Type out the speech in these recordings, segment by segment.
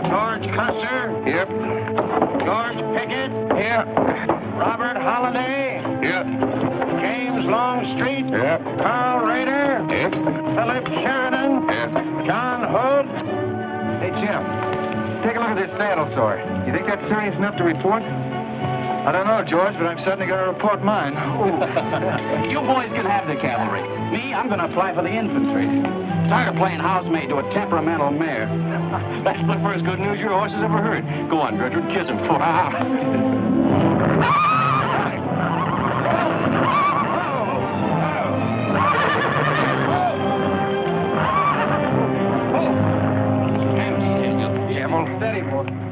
George Custer. Yep. George Pickett. Here. Robert Holliday. Yep. James Longstreet. Yep. Carl Rader. Yep. Philip Sheridan. Yep. John Hood. Hey, Jim. Take a look at this saddle sore. You think that's serious enough to report? I don't know, George, but I'm certainly going to report mine. You boys can have the cavalry. Me, I'm going to apply for the infantry. Tired of playing housemaid to a temperamental mare. That's the first good news your horse has ever heard. Go on, Gertrude, kiss him for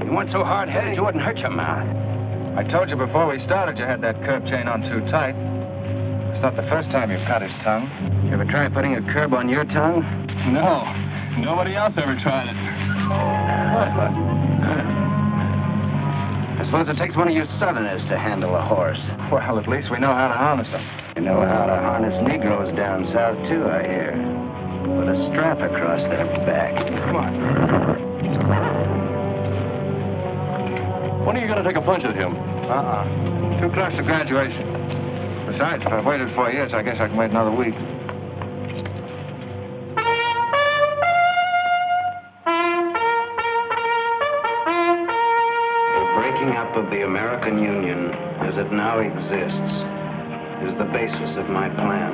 You weren't so hard-headed, you wouldn't hurt your mouth. I told you before we started you had that curb chain on too tight. It's not the first time you've cut his tongue. You ever try putting a curb on your tongue? No. Nobody else ever tried it. I suppose it takes one of you Southerners to handle a horse. Well, at least we know how to harness him. You know how to harness Negroes down south, too, I hear. With a strap across their back. Come on. When are you going to take a punch at him? Too close to graduation. Besides, if I've waited 4 years, I guess I can wait another week. The breaking up of the American Union, as it now exists, is the basis of my plan.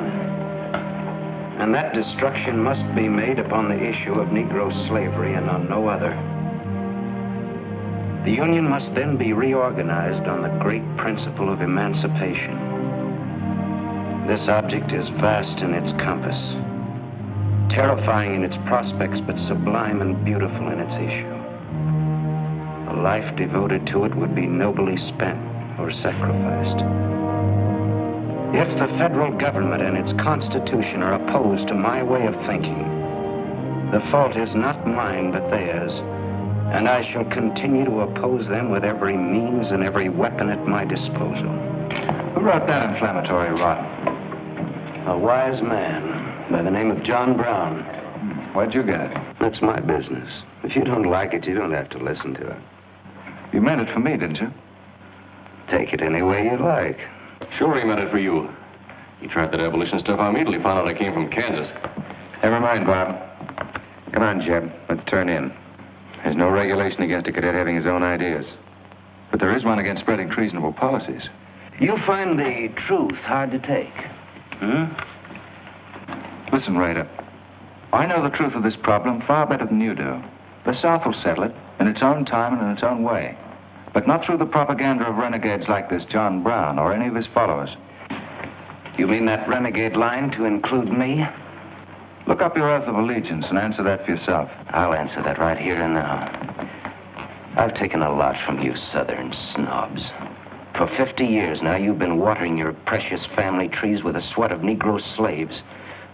And that destruction must be made upon the issue of Negro slavery and on no other. The Union must then be reorganized on the great principle of emancipation. This object is vast in its compass, terrifying in its prospects, but sublime and beautiful in its issue. A life devoted to it would be nobly spent or sacrificed. If the federal government and its constitution are opposed to my way of thinking, the fault is not mine but theirs. And I shall continue to oppose them with every means and every weapon at my disposal. Who wrote that inflammatory rot? A wise man by the name of John Brown. Where'd you get it? That's my business. If you don't like it, you don't have to listen to it. You meant it for me, didn't you? Take it any way you like. Sure he meant it for you. He tried that abolition stuff on me till he found out I came from Kansas. Never mind, Bob. Come on, Jeb. Let's turn in. There's no regulation against a cadet having his own ideas. But there is one against spreading treasonable policies. You find the truth hard to take, Listen, Raider. I know the truth of this problem far better than you do. The South will settle it in its own time and in its own way. But not through the propaganda of renegades like this John Brown or any of his followers. You mean that renegade line to include me? Look up your oath of allegiance and answer that for yourself. I'll answer that right here and now. I've taken a lot from you Southern snobs. For 50 years now, you've been watering your precious family trees with the sweat of Negro slaves,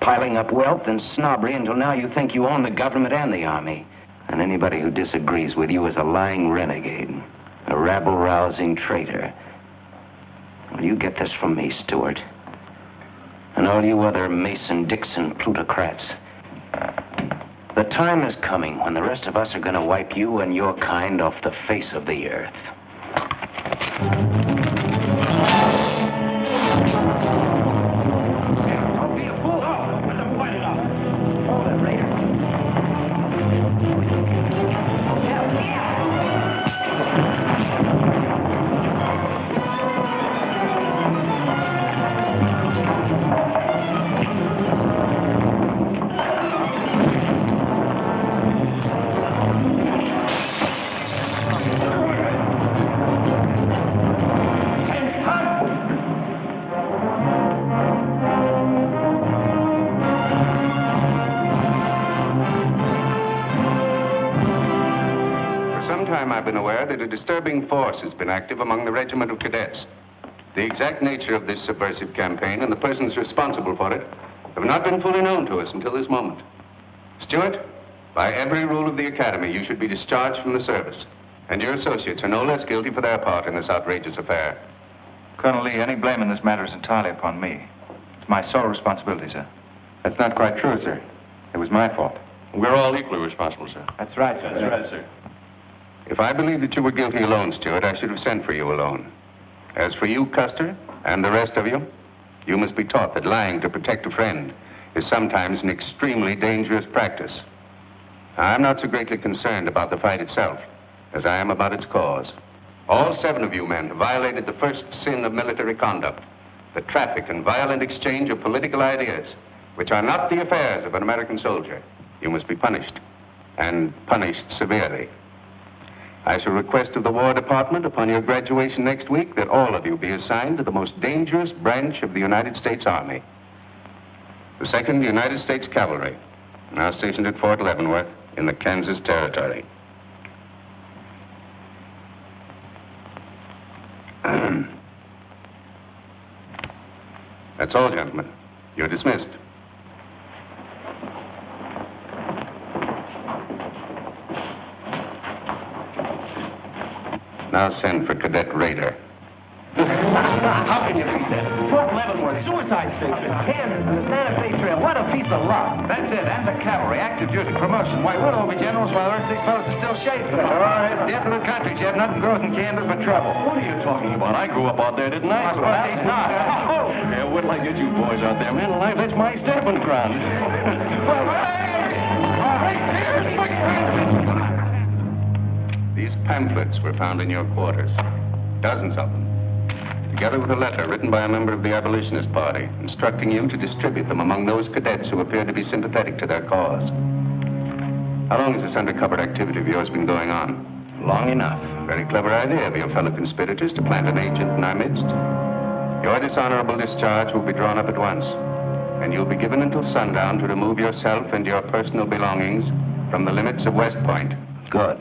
piling up wealth and snobbery until now you think you own the government and the army. And anybody who disagrees with you is a lying renegade, a rabble-rousing traitor. Well, you get this from me, Stuart. And all you other Mason-Dixon plutocrats. The time is coming when the rest of us are going to wipe you and your kind off the face of the earth. Don't be a fool. Let them fight it out. Hold it, Raider. I've been aware that a disturbing force has been active among the regiment of cadets. The exact nature of this subversive campaign and the persons responsible for it have not been fully known to us until this moment. Stuart, by every rule of the academy, you should be discharged from the service. And your associates are no less guilty for their part in this outrageous affair. Colonel Lee, any blame in this matter is entirely upon me. It's my sole responsibility, sir. That's not quite true, sir. It was my fault. We're all equally responsible, sir. That's right, sir. That's right, sir. If I believed that you were guilty alone, Stuart, I should have sent for you alone. As for you, Custer, and the rest of you, you must be taught that lying to protect a friend is sometimes an extremely dangerous practice. I'm not so greatly concerned about the fight itself as I am about its cause. All 7 of you men have violated the first sin of military conduct, the traffic and violent exchange of political ideas, which are not the affairs of an American soldier. You must be punished, and punished severely. I shall request of the War Department upon your graduation next week that all of you be assigned to the most dangerous branch of the United States Army, the 2nd United States Cavalry, now stationed at Fort Leavenworth in the Kansas Territory. That's all, gentlemen. You're dismissed. Now send for Cadet Raider. How can you beat that? Fort Leavenworth, suicide station, Kansas, and the Santa Fe Trail. What a piece of luck. That's it. And the cavalry, active duty, promotion. Why, we'll all be generals while the rest of these fellows are still chafing. Oh, it's definite country, Jeb. Nothing grows in Kansas but trouble. What are you talking about? I grew up out there, didn't I? I suppose he's not. Oh, yeah, wait till I get you boys out there, man. Alive, that's my stamping ground. Well, These pamphlets were found in your quarters. Dozens of them. Together with a letter written by a member of the Abolitionist Party, instructing you to distribute them among those cadets who appeared to be sympathetic to their cause. How long has this undercover activity of yours been going on? Long enough. Very clever idea of your fellow conspirators to plant an agent in our midst. Your dishonorable discharge will be drawn up at once, and you'll be given until sundown to remove yourself and your personal belongings from the limits of West Point. Good.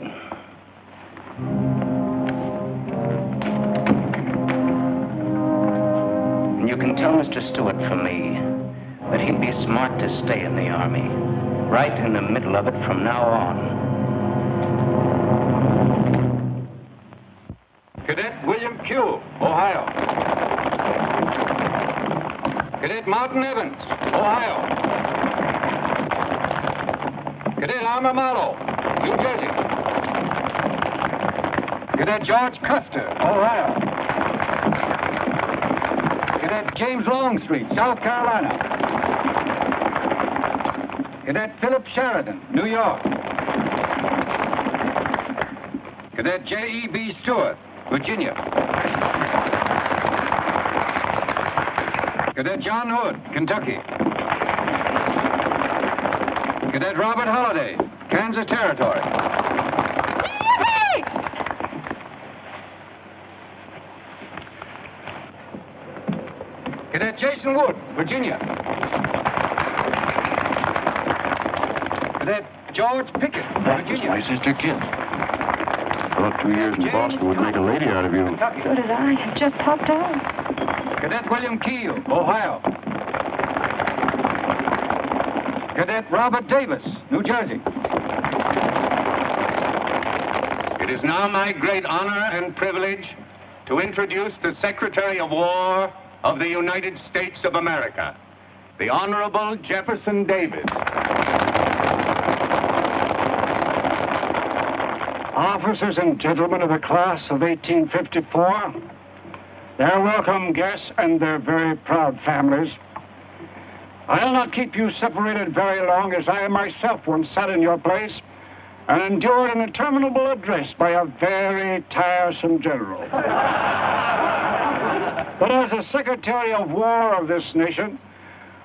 And you can tell Mr. Stuart from me that he'd be smart to stay in the Army, right in the middle of it from now on. Cadet William Q., Ohio. Cadet Martin Evans, Ohio. Cadet Armour Mallow, New Jersey. Cadet George Custer, Ohio. Cadet James Longstreet, South Carolina. Cadet Philip Sheridan, New York. Cadet J.E.B. Stewart, Virginia. Cadet John Hood, Kentucky. Cadet Robert Holliday, Kansas Territory. Cadet Jason Wood, Virginia. Cadet George Pickett, Virginia. My sister Kit. Thought 2 years in Boston would make a lady out of you. So did I. I just popped out. Cadet William Keel, Ohio. Cadet Robert Davis, New Jersey. It is now my great honor and privilege to introduce the Secretary of War of the United States of America, the Honorable Jefferson Davis. Officers and gentlemen of the class of 1854, their welcome guests and their very proud families, I'll not keep you separated very long, as I myself once sat in your place and endured an interminable address by a very tiresome general. But as the Secretary of War of this nation,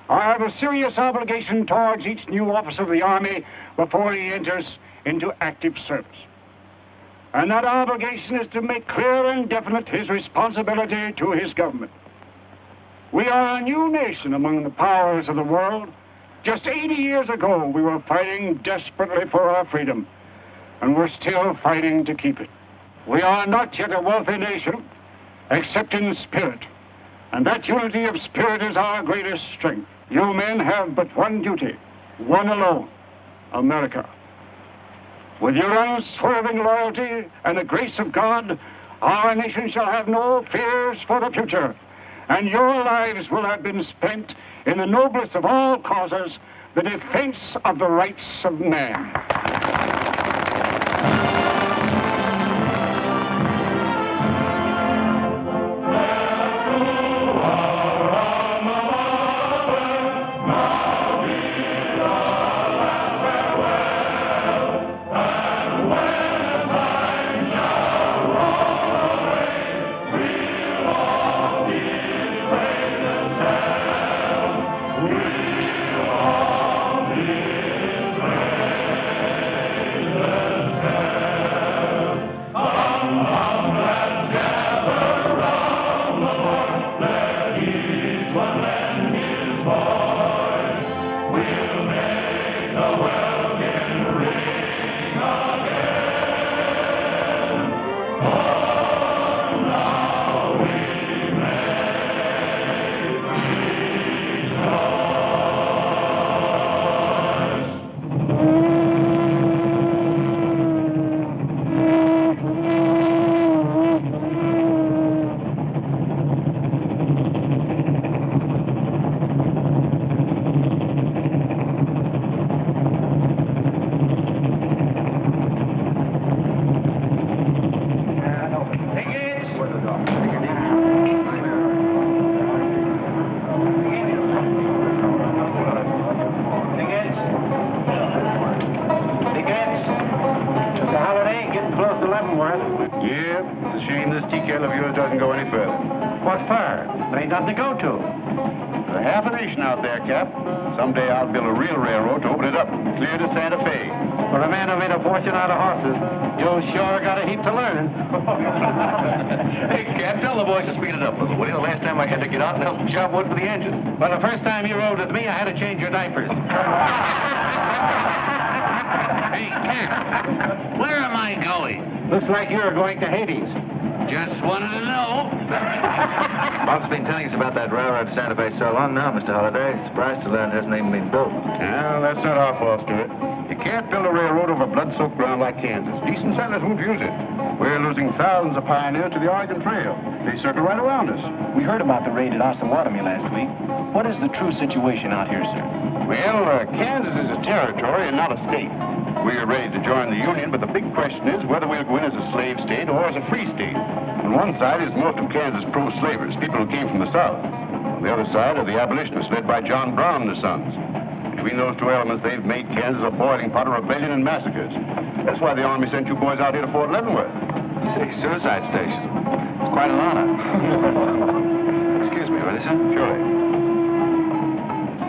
I have a serious obligation towards each new officer of the Army before he enters into active service. And that obligation is to make clear and definite his responsibility to his government. We are a new nation among the powers of the world. Just 80 years ago, we were fighting desperately for our freedom, and we're still fighting to keep it. We are not yet a wealthy nation, except in spirit, and that unity of spirit is our greatest strength. You men have but one duty, one alone: America. With your unswerving loyalty and the grace of God, our nation shall have no fears for the future, and your lives will have been spent in the noblest of all causes the defense of the rights of man. Someday I'll build a real railroad to open it up clear to Santa Fe. For a man who made a fortune out of horses, you sure got a heap to learn. Hey, Cap, tell the boys to speed it up a little. Well, the last time I had to get out and help chop wood for the engine. Well, the first time you rode with me, I had to change your diapers. Hey, Cap, where am I going? Looks like you're going to Hades. Just wanted to know. Bob's been telling us about that railroad to Santa Fe so long now, Mr. Holliday. Surprised to learn it hasn't even been built. Well, that's not our fault, Stuart. You can't build a railroad over blood-soaked ground like Kansas. Decent settlers won't use it. We're losing thousands of pioneers to the Oregon Trail. They circle right around us. We heard about the raid at Osawatomie last week. What is the true situation out here, sir? Well, Kansas is a territory and not a state. We're ready to join the Union, but the big question is whether we'll go in as a slave state or as a free state. On one side is most of Kansas pro-slavers, people who came from the South. On the other side are the abolitionists led by John Brown and the Sons. Between those two elements, they've made Kansas a boiling pot of rebellion and massacres. That's why the Army sent you boys out here to Fort Leavenworth. See, suicide station. It's quite an honor. Excuse me, will you, sir? Surely.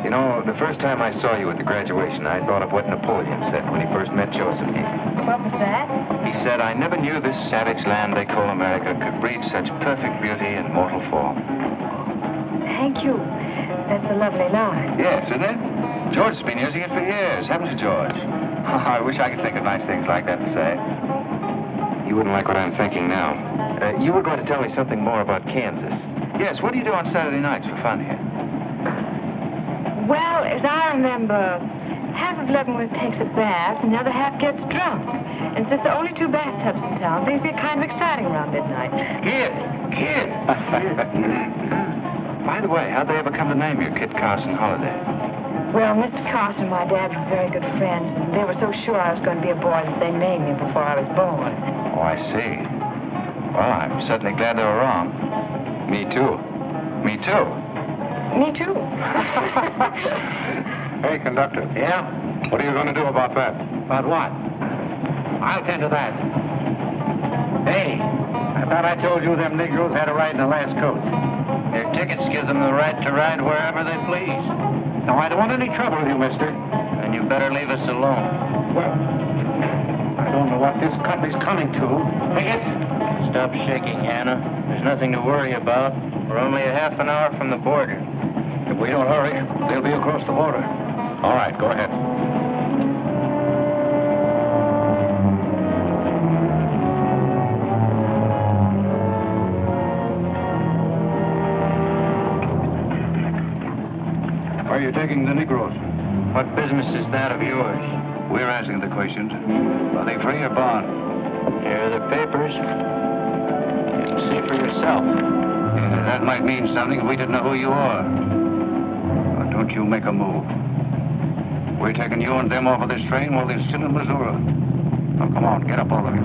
You know, the first time I saw you at the graduation, I thought of what Napoleon said when he first met Josephine. What was that? He said, I never knew this savage land they call America could breed such perfect beauty in mortal form. Thank you. That's a lovely line. Yes, isn't it? George has been using it for years, haven't you, George? I wish I could think of nice things like that to say. You wouldn't like what I'm thinking now. You were going to tell me something more about Kansas. Yes, what do you do on Saturday nights for fun here? Well, as I remember, half of Leavenworth takes a bath and the other half gets drunk. And since there are only 2 bathtubs in town, things get kind of exciting around midnight. Kid! By the way, how'd they ever come to name you Kit Carson Holiday? Well, Mr. Carson and my dad were very good friends, and they were so sure I was going to be a boy that they named me before I was born. Oh, I see. Well, I'm certainly glad they were wrong. Me too. Me too. Me too. Hey, conductor. Yeah? What are you going to do about that? About what? I'll tend to that. Hey, I thought I told you them Negroes had a right in the last coach. Their tickets give them the right to ride wherever they please. Now, I don't want any trouble with you, mister. And you better leave us alone. Well, I don't know what this country's coming to. Tickets? Stop shaking, Hannah. There's nothing to worry about. We're only a half an hour from the border. If we don't hurry, they'll be across the border. All right, go ahead. Where are you taking the Negroes? What business is that of yours? We're asking the questions. Are they free or bond? Here are the papers. You can see for yourself. Yeah, that might mean something if we didn't know who you are. Well, don't you make a move. We're taking you and them off of this train while they're still in Missouri. Now, come on, get up, all of you.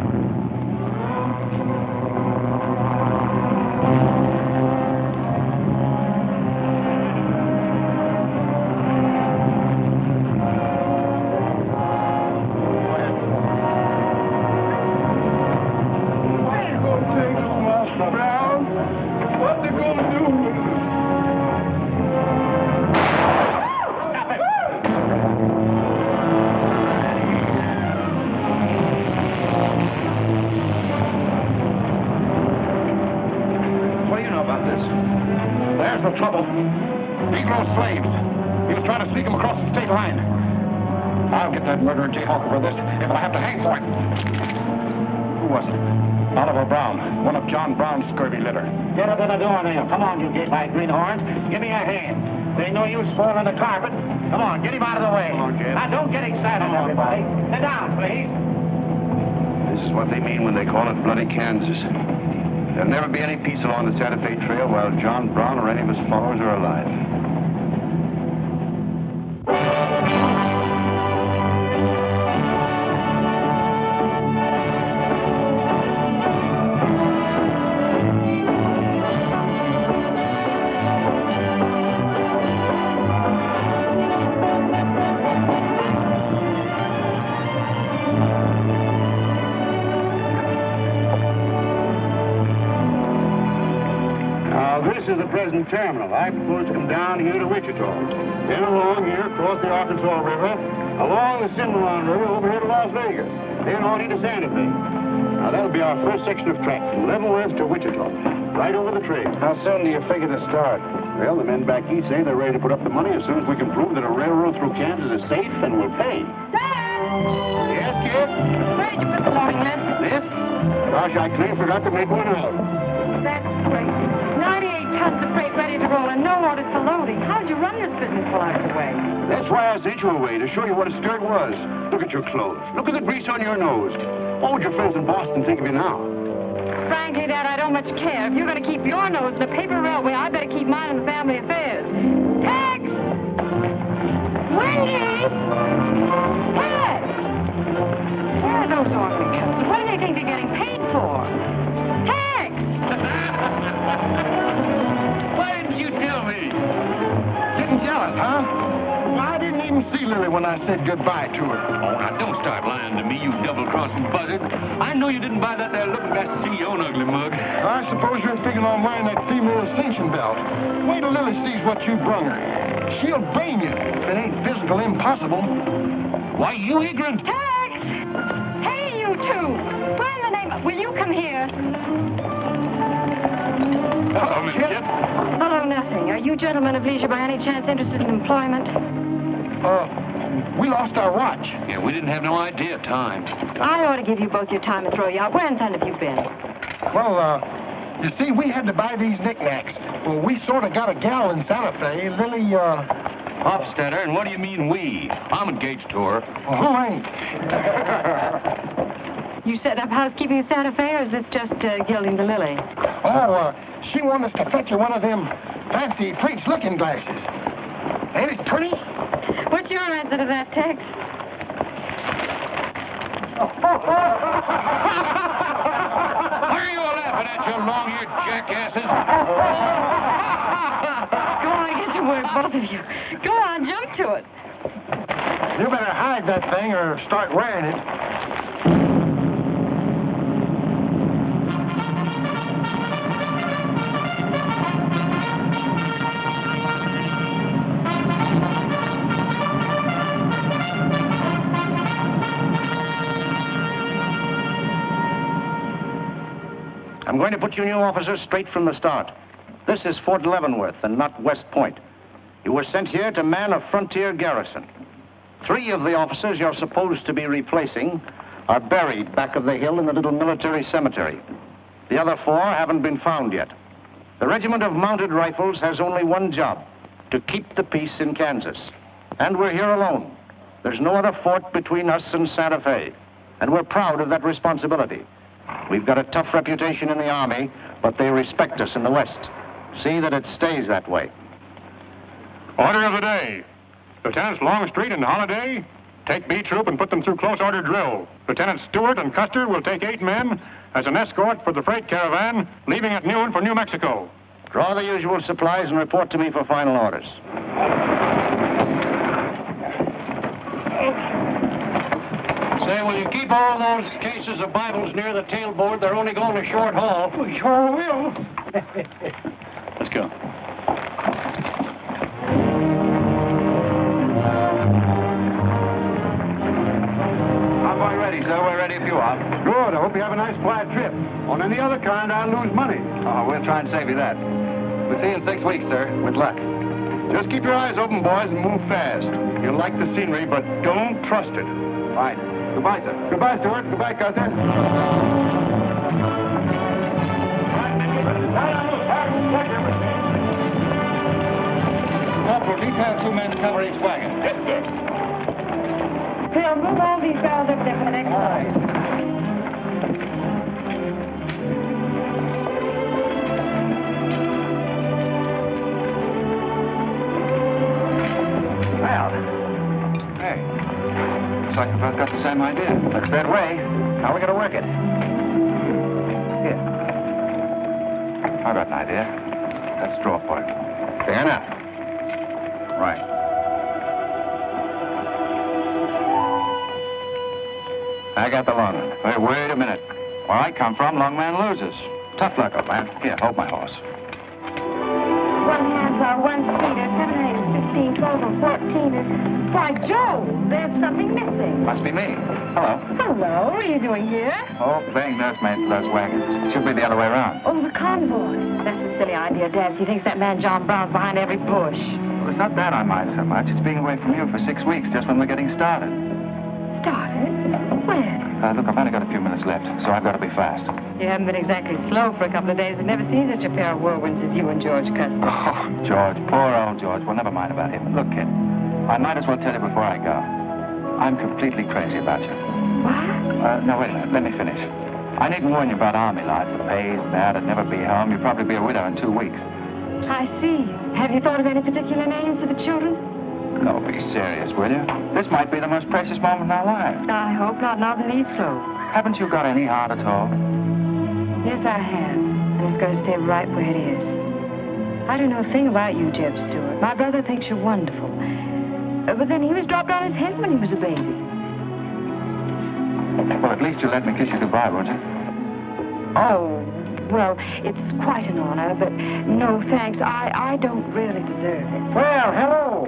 Get up in the door now. Come on, you gate-eyed greenhorns. Give me a hand. There ain't no use spoiling the carpet. Come on, get him out of the way. Come on, Jeb. Now, don't get excited, everybody. Sit down, please. This is what they mean when they call it bloody Kansas. There'll never be any peace along the Santa Fe Trail while John Brown or any of his followers are alive. Terminal. I propose to come down here to Wichita, then along here across the Arkansas River, along the Cimarron River over here to Las Vegas, then on into Santa Fe. Now that'll be our first section of track from Leavenworth to Wichita, right over the trail. How soon do you figure to start? Well, the men back east say they're ready to put up the money as soon as we can prove that a railroad through Kansas is safe and will pay. Dad! Yes, kid? Where'd you put the loading list? This? Gosh, I clean forgot to make one out. That's great. 98 tons of freight ready to roll and no orders for loading. How'd you run this business while I was away? That's why I sent you away, to show you what a skirt was. Look at your clothes. Look at the grease on your nose. What would your friends in Boston think of you now? Frankly, Dad, I don't much care. If you're going to keep your nose in the paper railway, I better keep mine in the family affairs. Tex! Wendy! Tex! Where are those orderly customers? What do they think they're getting paid for? Tex! Why didn't you tell me? Getting jealous, huh? Well, I didn't even see Lily when I said goodbye to her. Oh, now don't start lying to me, you double-crossing buzzard. I know you didn't buy that there looking glass to see your own ugly mug. I suppose you're figuring on wearing that female cinching belt. Wait till Lily sees what you brung her. She'll brain you if it ain't physical impossible. Why, you ignorant. Tex! Hey, you two! Where in the name of... Will you come here? Hello, Miss Kip. Hello, nothing. Are you gentlemen of leisure by any chance interested in employment? We lost our watch. Yeah, we didn't have no idea of time. I ought to give you both your time and throw you out. Where in town have you been? Well, you see, we had to buy these knickknacks. Well, we sort of got a gal in Santa Fe. Lily, Hofstadter, and what do you mean we? I'm engaged to her. Well, who ain't? You set up housekeeping in Santa Fe, or is this just gilding the lily? Oh, she wanted us to fetch her one of them fancy French looking glasses. Ain't it pretty? What's your answer to that, Tex? What are you laughing at, you long-eared jackasses? Go on, get to work, both of you. Go on, jump to it. You better hide that thing or start wearing it. I'm going to put you new officers straight from the start. This is Fort Leavenworth and not West Point. You were sent here to man a frontier garrison. 3 of the officers you're supposed to be replacing are buried back of the hill in the little military cemetery. The other 4 haven't been found yet. The Regiment of Mounted Rifles has only one job, to keep the peace in Kansas. And we're here alone. There's no other fort between us and Santa Fe. And we're proud of that responsibility. We've got a tough reputation in the Army, but they respect us in the West. See that it stays that way. Order of the day. Lieutenants Longstreet and Holiday, take B Troop and put them through close order drill. Lieutenants Stewart and Custer will take 8 men as an escort for the freight caravan, leaving at noon for New Mexico. Draw the usual supplies and report to me for final orders. Say, will you keep all those cases of Bibles near the tailboard? They're only going a short haul. We sure will. Let's go. Convoy ready, sir. We're ready if you are. Good. I hope you have a nice quiet trip. On any other kind, I'll lose money. Oh, we'll try and save you that. We'll see you in 6 weeks, sir. With luck. Just keep your eyes open, boys, and move fast. You'll like the scenery, but don't trust it. Fine. Goodbye, sir. Goodbye, Stuart. Goodbye, Custer. Corporal, detail 2 men to cover each wagon. Yes, sir. Phil, move all these barrels up there for the next one. Well, hey, looks like we both got the same idea. Looks that way. How are we going to work it? Here. I've got an idea. Let's draw for it. Fair enough. Right. I got the long one. Hey, wait a minute. Where I come from, long man loses. Tough luck, old man. Here, hold my horse. 1 half hour, 1 seater, 7 8 15, 12 and 14 is... Why, Joe, there's something missing. Must be me. Hello. Hello, what are you doing here? Oh, playing nursemaid for those wagons. Should be the other way around. Oh, the convoy. That's a silly idea, Dad. He thinks that man John Brown's behind every bush. Well, it's not that I mind so much. It's being away from you for 6 weeks, just when we're getting started. Started? When? Look, I've only got a few minutes left, so I've got to be fast. You haven't been exactly slow for a couple of days. I've never seen such a pair of whirlwinds as you and George Custer. Oh, George, poor old George. Well, never mind about him. Look, kid, I might as well tell you before I go. I'm completely crazy about you. What? No, wait a minute. Let me finish. I needn't warn you about army life. The pay's bad. I'd never be home. You'd probably be a widow in 2 weeks. I see. Have you thought of any particular names for the children? No, be serious, will you? This might be the most precious moment in our lives. I hope not. Now the needs so. Haven't you got any heart at all? Yes, I have. And it's going to stay right where it is. I don't know a thing about you, Jeb Stuart. My brother thinks you're wonderful. But then he was dropped on his head when he was a baby. Well, at least you'll let me kiss you goodbye, won't you? Oh, well, it's quite an honor, but no thanks. I don't really deserve it. Well, hello.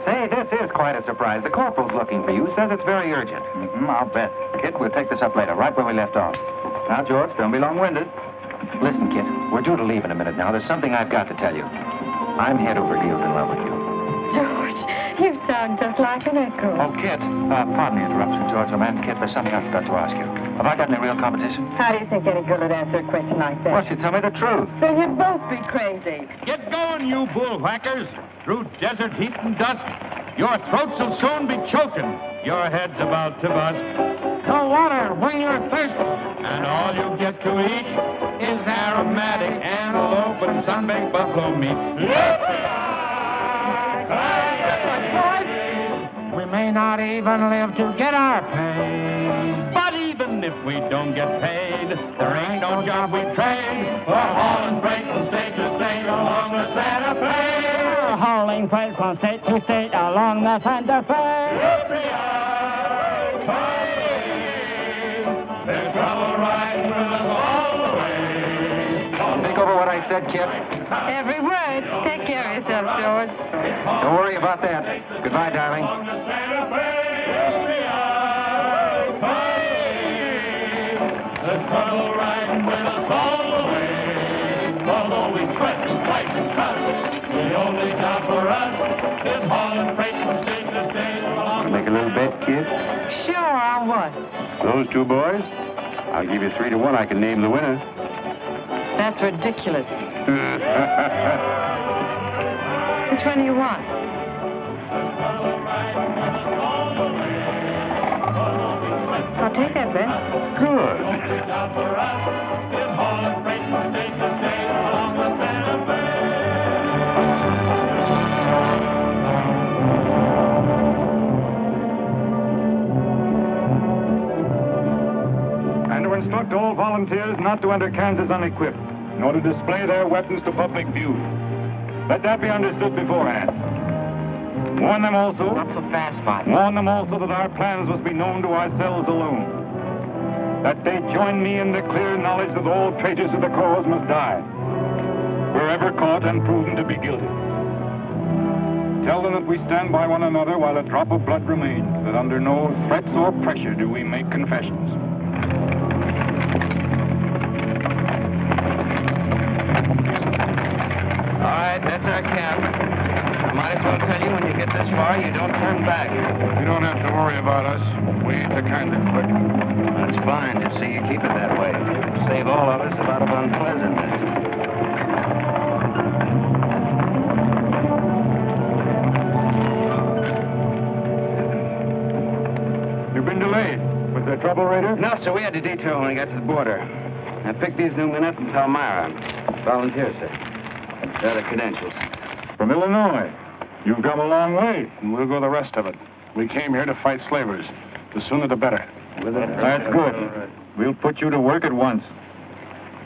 Say, this is quite a surprise. The corporal's looking for you. Says it's very urgent. I'll bet. Kid, we'll take this up later, right where we left off. Now, George, don't be long-winded. Listen, kid, we're due to leave in a minute now. There's something I've got to tell you. I'm head over heels in love with you. George, you sound just like an echo. Oh, Kit, pardon the interruption, George. Oh, man, Kit, there's something I forgot to ask you. Have I got any real competition? How do you think any girl would answer a question like that? Well, she tell me the truth. Then you'd both be crazy. Get going, you bullwhackers. Through desert heat and dust, your throats will soon be choking. Your head's about to bust. The water when you're thirsty. And all you get to eat is aromatic antelope and sun-baked buffalo meat. We may not even live to get our pay. But even if we don't get paid, there ain't no job we trade for hauling freight from state to state along the Santa Fe. We're hauling freight from state to state along the Santa Fe. There's trouble riding with us all the way. Think over what I said, Kit. Every word. Take care of yourself, George. Don't worry about that. Goodbye, darling. There's trouble riding with us all the way. Although we sweat and fight and cuss, the only job for us is hauling freight from state to state along. Make a little bet, kid? Sure, on what? Those 2 boys? I'll give you 3 to 1. I can name the winner. That's ridiculous. Which one do you want? I'll take that bet. Good. to instruct all volunteers not to enter Kansas unequipped, nor to display their weapons to public view. Let that be understood beforehand. Warn them also... Not so fast, Father. Warn them also that our plans must be known to ourselves alone. That they join me in the clear knowledge that all traitors of the cause must die, wherever caught and proven to be guilty. Tell them that we stand by one another while a drop of blood remains, that under no threats or pressure do we make confessions. All right, that's our camp. I might as well tell you when you get this far, you don't turn back. You don't have to worry about us. We ain't the kind that quit. That's fine. Just see you keep it that way. Save all of us a lot of unpleasantness. You've been delayed. Was there trouble, Raider? No, sir. We had to detour when we got to the border. I picked these new men up from Palmyra. Volunteer, sir. They're the credentials. From Illinois. You've come a long way, and we'll go the rest of it. We came here to fight slavers. The sooner the better. That's good. We'll put you to work at once.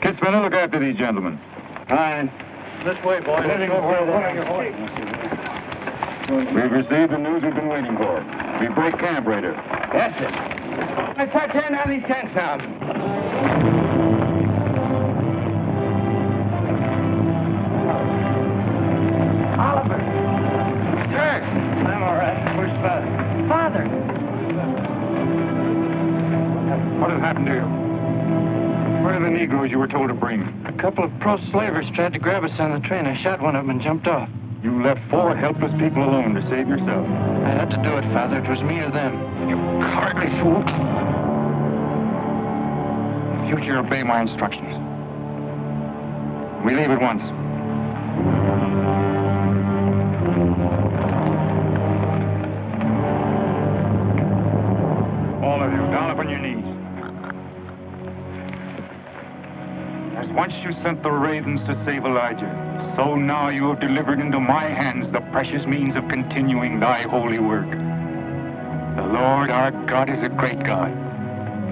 Kit Spinner, look after these gentlemen. Fine. This way, boys. We've received the news we've been waiting for. We break camp, Raider. Yes, sir. Let's start tearing down these tents now. Oliver. Sir. I'm all right. Where's Father? Father. What has happened to you? Where are the Negroes you were told to bring? A couple of pro-slavers tried to grab us on the train. I shot one of them and jumped off. You left 4 helpless people alone to save yourself. I had to do it, Father. It was me or them. You cowardly fool. In future, obey my instructions. We leave at once. All of you, down upon your knees. As once you sent the ravens to save Elijah, so now you have delivered into my hands the precious means of continuing thy holy work. The Lord our God is a great God,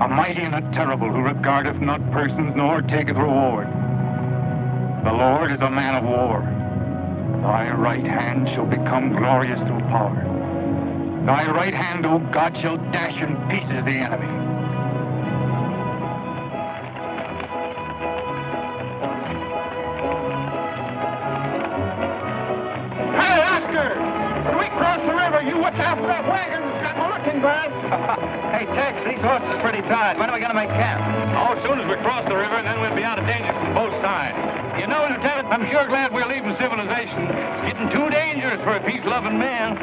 a mighty and a terrible, who regardeth not persons nor taketh reward. The Lord is a man of war. Thy right hand shall become glorious through power. Thy right hand, O God, shall dash in pieces the enemy. Hey, Oscar! When we cross the river, you watch out for that wagon that's got my looking glass. Hey, Tex, these horses are pretty tired. When are we going to make camp? Oh, as soon as we cross the river, and then we'll be out of danger from both sides. You know, Lieutenant, I'm sure glad we're leaving civilization. It's getting too dangerous for a peace-loving man.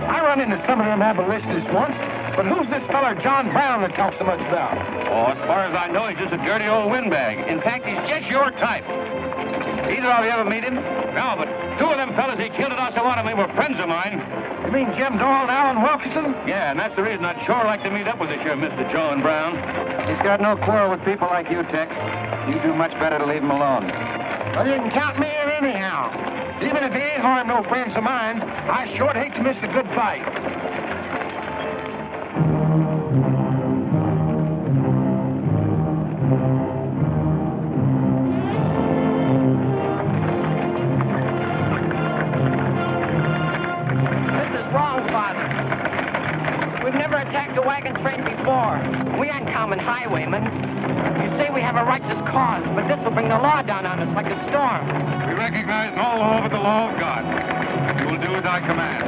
I run into some of them abolitionists once, but who's this feller John Brown that talks so much about? Oh, as far as I know, he's just a dirty old windbag. In fact, he's just your type. Either of you ever meet him? No, but 2 of them fellas he killed at Osawatomie were friends of mine. You mean Jim Doyle and Alan Wilkerson? Yeah, and that's the reason I'd sure like to meet up with this here Mr. John Brown. He's got no quarrel with people like you, Tex. You do much better to leave him alone. Well, you can count me in anyhow. Even if he ain't harmed no friends of mine, I sure hate to miss a good fight. This is wrong, Father. We've never attacked a wagon train before. We aren't common highwaymen. You say we have a righteous cause, but this will bring the law down on us like a storm. We recognize no law but the law of God. You will do as I command.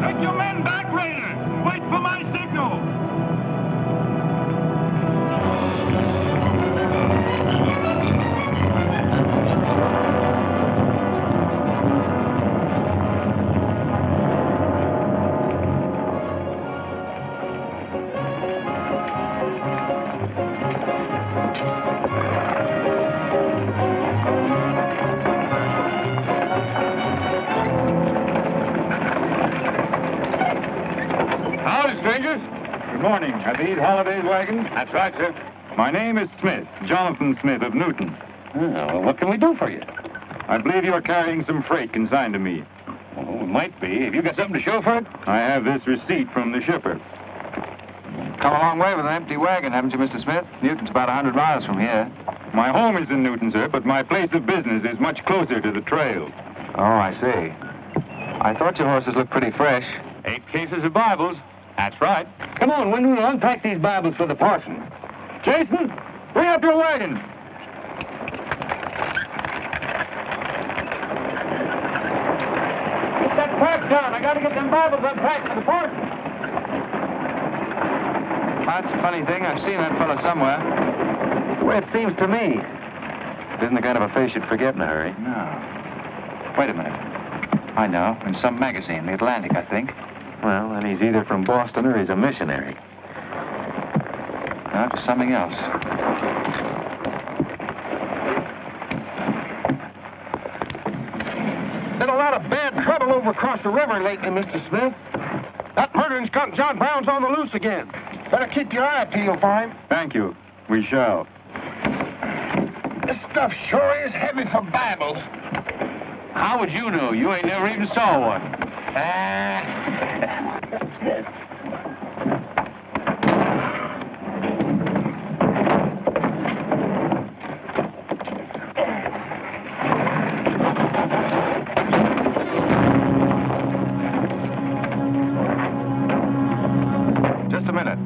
Take your men back, Raider. Wait for my signal. Howdy, strangers. Good morning. Are these holidays wagons? That's right, sir. My name is Smith, Jonathan Smith of Newton. Oh, well, what can we do for you? I believe you're carrying some freight consigned to me. Oh, it might be. Have you got something to show for it? I have this receipt from the shipper. Come a long way with an empty wagon, haven't you, Mr. Smith? Newton's about 100 miles from here. My home is in Newton, sir, but my place of business is much closer to the trail. Oh, I see. I thought your horses looked pretty fresh. 8 cases of Bibles. That's right. Come on, when we'll unpack these Bibles for the parson. Jason, bring up your wagon. Get that pack down. I got to get them Bibles unpacked for the parson. That's a funny thing. I've seen that fellow somewhere. The way it seems to me. It isn't the kind of a face you'd forget in a hurry. No. Wait a minute. I know. In some magazine, The Atlantic, I think. Well, then he's either from Boston or he's a missionary. No, it was something else. Been a lot of bad trouble over across the river lately, Mr. Smith. That murdering skunk John Brown's on the loose again. Better keep your eye peeled for him. Thank you. We shall. This stuff sure is heavy for Bibles. How would you know? You ain't never even saw one. Just a minute.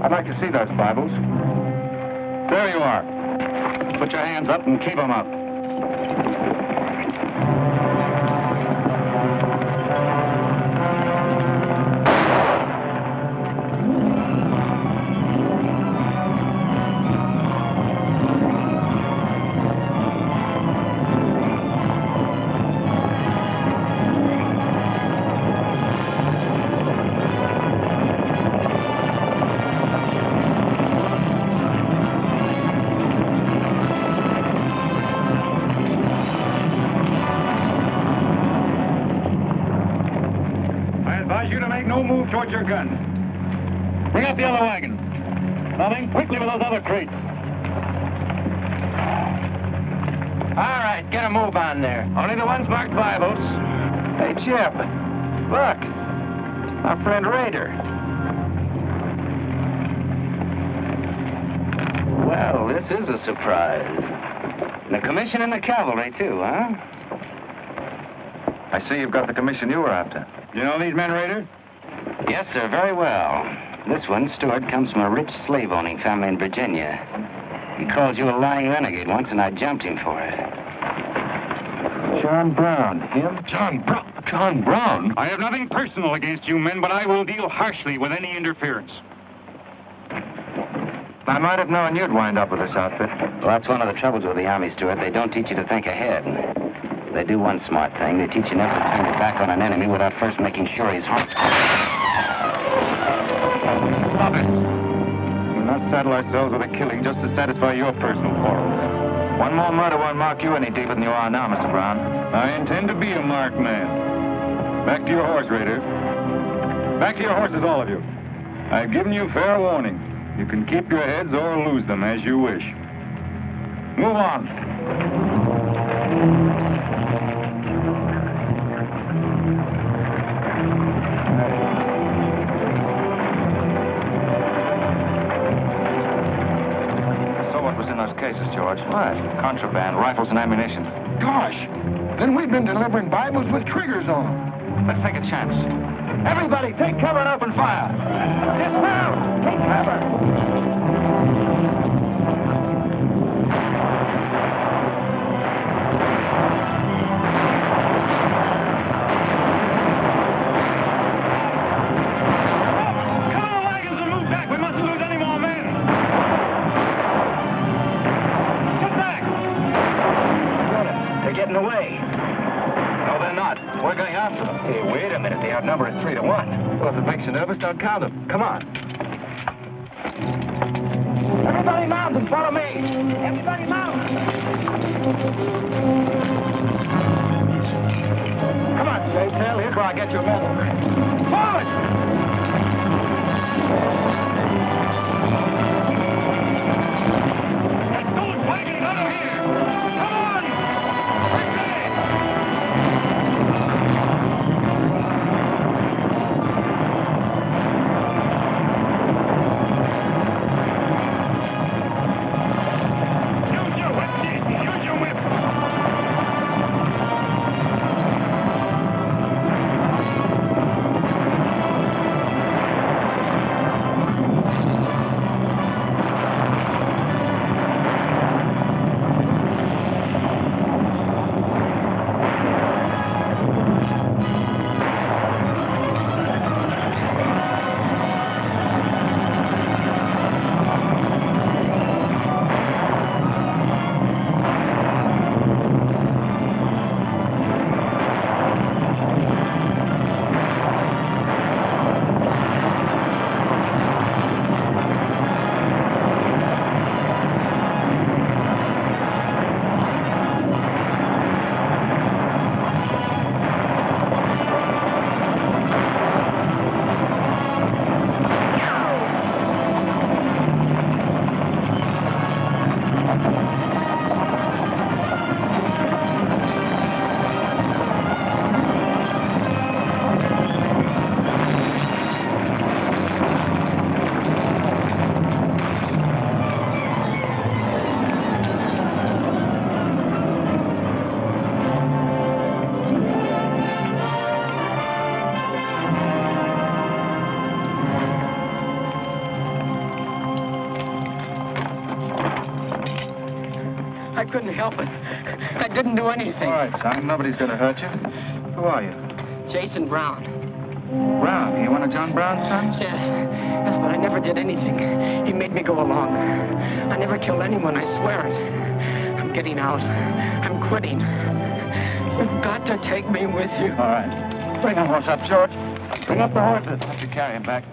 I'd like to see those Bibles. There you are. Put your hands up and keep them up. Towards your gun. Bring up the other wagon. Now then, quickly with those other crates. All right, get a move on there. Only the ones marked Bibles. Hey, Jeb. Look. Our friend Rader. Well, this is a surprise. And a commission in the cavalry, too, huh? I see you've got the commission you were after. You know these men, Rader? Yes, sir, very well. This one, Stuart, comes from a rich slave-owning family in Virginia. He called you a lying renegade once, and I jumped him for it. John Brown. Him? John Brown? I have nothing personal against you men, but I will deal harshly with any interference. I might have known you'd wind up with this outfit. Well, that's one of the troubles with the Army, Stuart. They don't teach you to think ahead. They do one smart thing. They teach you never to turn your back on an enemy without first making sure he's hurt. Stop it. We'll not saddle ourselves with a killing just to satisfy your personal quarrels. One more murder won't mark you any deeper than you are now, Mr. Brown. I intend to be a marked man. Back to your horse, Raider. Back to your horses, all of you. I've given you fair warning. You can keep your heads or lose them as you wish. Move on. Cases, George. What? Contraband, rifles, and ammunition. Gosh, then we've been delivering Bibles with triggers on them. Let's take a chance. Everybody, take cover and open fire. Dismount! Take cover! Hey, wait a minute. The outnumber is 3 to 1. Well, if it makes you nervous, don't count them. Come on. Everybody mount and follow me. Everybody mount. Come on, Shaytail. Here's where I get your medal. Forward! Those wagons couldn't help it. I didn't do anything. All right, son. Nobody's going to hurt you. Who are you? Jason Brown. Brown. You one of John Brown's sons? Yes, but I never did anything. He made me go along. I never killed anyone, I swear it. I'm getting out. I'm quitting. You've got to take me with you. All right. Bring the horse up, George. Bring up the horses. Have to carry him back.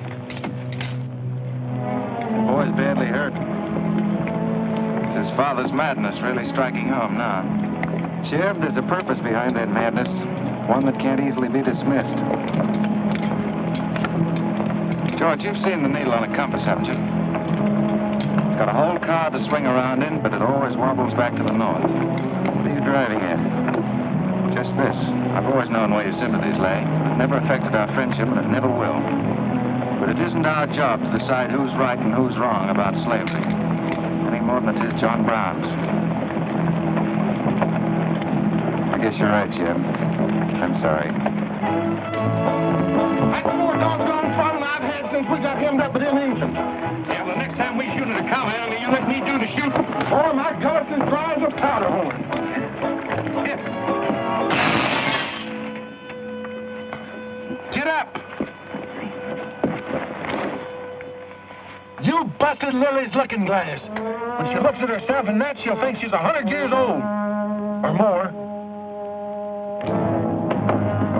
The boy's badly hurt. It's his father's madness really striking home now. Sheriff, there's a purpose behind that madness. One that can't easily be dismissed. George, you've seen the needle on a compass, haven't you? It's got a whole car to swing around in, but it always wobbles back to the north. What are you driving at? Just this. I've always known where your sympathies lay. It never affected our friendship, and it never will. But it isn't our job to decide who's right and who's wrong about slavery. Any more than it is John Brown's. I guess you're right, Jim. I'm sorry. That's the more doggone fun I've had since we got hemmed up with them Indians. Yeah, well, next time we shoot at a cowhand, you let me do the shooting. Boy, my gullet's as dry as a powder horn. Get up! You busted Lily's looking glass. When she looks at herself in that, she'll think she's 100 years old. Or more.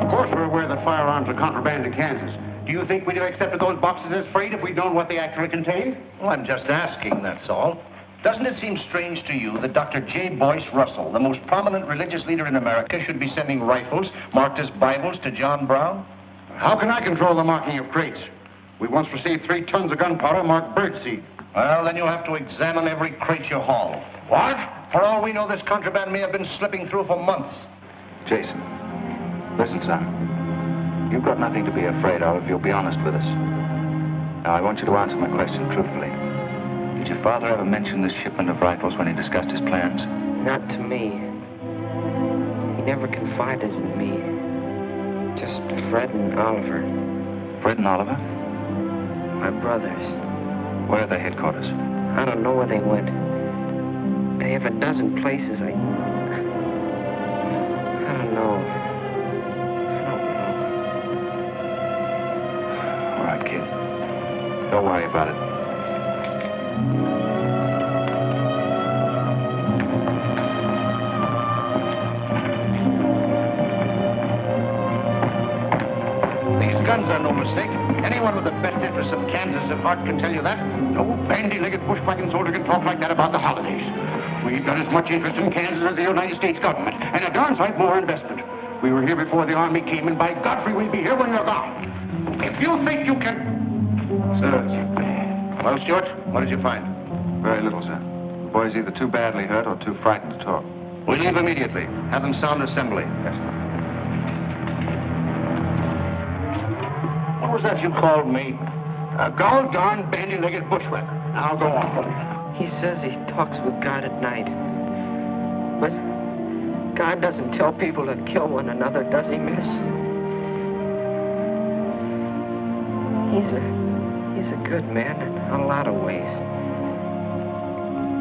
Of course we're aware that firearms are contraband in Kansas. Do you think we'd have accepted those boxes as freight if we'd known what they actually contained? Well, I'm just asking, that's all. Doesn't it seem strange to you that Dr. J. Boyce Russell, the most prominent religious leader in America, should be sending rifles marked as Bibles to John Brown? How can I control the marking of crates? We once received 3 tons of gunpowder marked birdseed. Well, then you'll have to examine every crate you haul. What? For all we know, this contraband may have been slipping through for months. Jason, listen, son. You've got nothing to be afraid of if you'll be honest with us. Now, I want you to answer my question truthfully. Did your father ever mention this shipment of rifles when he discussed his plans? Not to me. He never confided in me. Just Fred and Oliver. Fred and Oliver? My brothers. Where are their headquarters? I don't know where they went. They have a dozen places. I don't know. All right, kid. Don't worry about it. These guns are no mistake. Anyone with the best interests of Kansas at heart can tell you that. No bandy-legged bushwhacking soldier can talk like that about the holidays. We've got as much interest in Kansas as the United States government, and a darn sight more investment. We were here before the Army came, and by Godfrey, we'll be here when you're gone. If you think you can... Sir. Well, Stuart, what did you find? Very little, sir. The boy's either too badly hurt or too frightened to talk. We leave immediately. Have them sound assembly. Yes, sir. What was that you called me? A gall-darn bandy-legged bushwhacker. Now go on. He says he talks with God at night. But God doesn't tell people to kill one another, does he, miss? He's a good man in a lot of ways.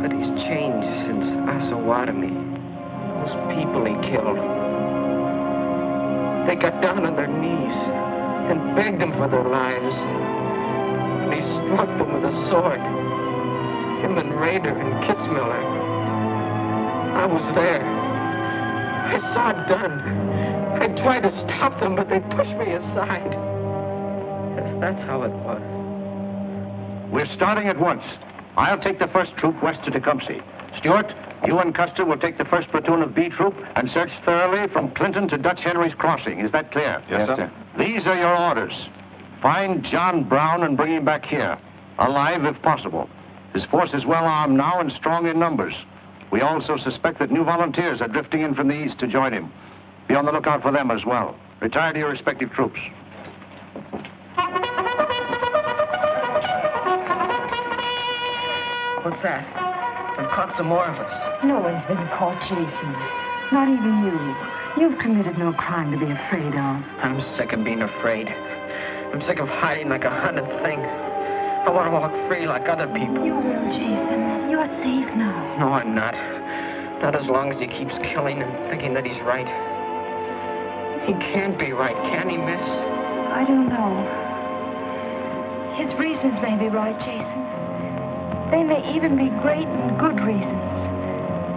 But he's changed since Osawatomie. Those people he killed. They got down on their knees and begged him for their lives. And he struck them with a sword. Him and Rader and Kitzmiller. I was there. I saw it done. I tried to stop them, but they pushed me aside. Yes, that's how it was. We're starting at once. I'll take the first troop west to Tecumseh. Stuart, you and Custer will take the first platoon of B Troop and search thoroughly from Clinton to Dutch Henry's Crossing. Is that clear? Yes, sir. These are your orders. Find John Brown and bring him back here, alive if possible. His force is well armed now and strong in numbers. We also suspect that new volunteers are drifting in from the east to join him. Be on the lookout for them as well. Retire to your respective troops. What's that? They've caught some more of us. No one's been caught, Jason. Not even you. You've committed no crime to be afraid of. I'm sick of being afraid. I'm sick of hiding like a hunted thing. I want to walk free like other people. You will, Jason. You're safe now. No, I'm not. Not as long as he keeps killing and thinking that he's right. He can't be right, can he, miss? I don't know. His reasons may be right, Jason. They may even be great and good reasons.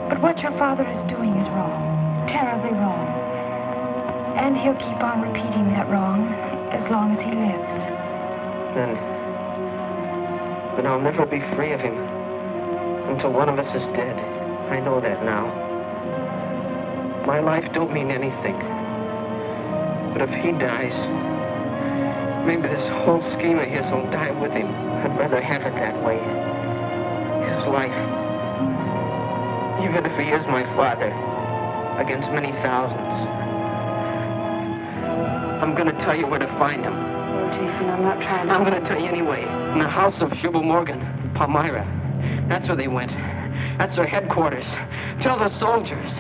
But what your father is doing is wrong. Terribly wrong. And he'll keep on repeating that wrong as long as he lives. Then I'll never be free of him until one of us is dead. I know that now. My life don't mean anything. But if he dies, maybe this whole scheme of his will die with him. I'd rather have it that way. His life. Even if he is my father, against many thousands. I'm going to tell you where to find him. Oh, Jason, I'm not trying to... I'm going to tell you anyway. In the house of Jubal Morgan, Palmyra. That's where they went. That's their headquarters. Tell the soldiers.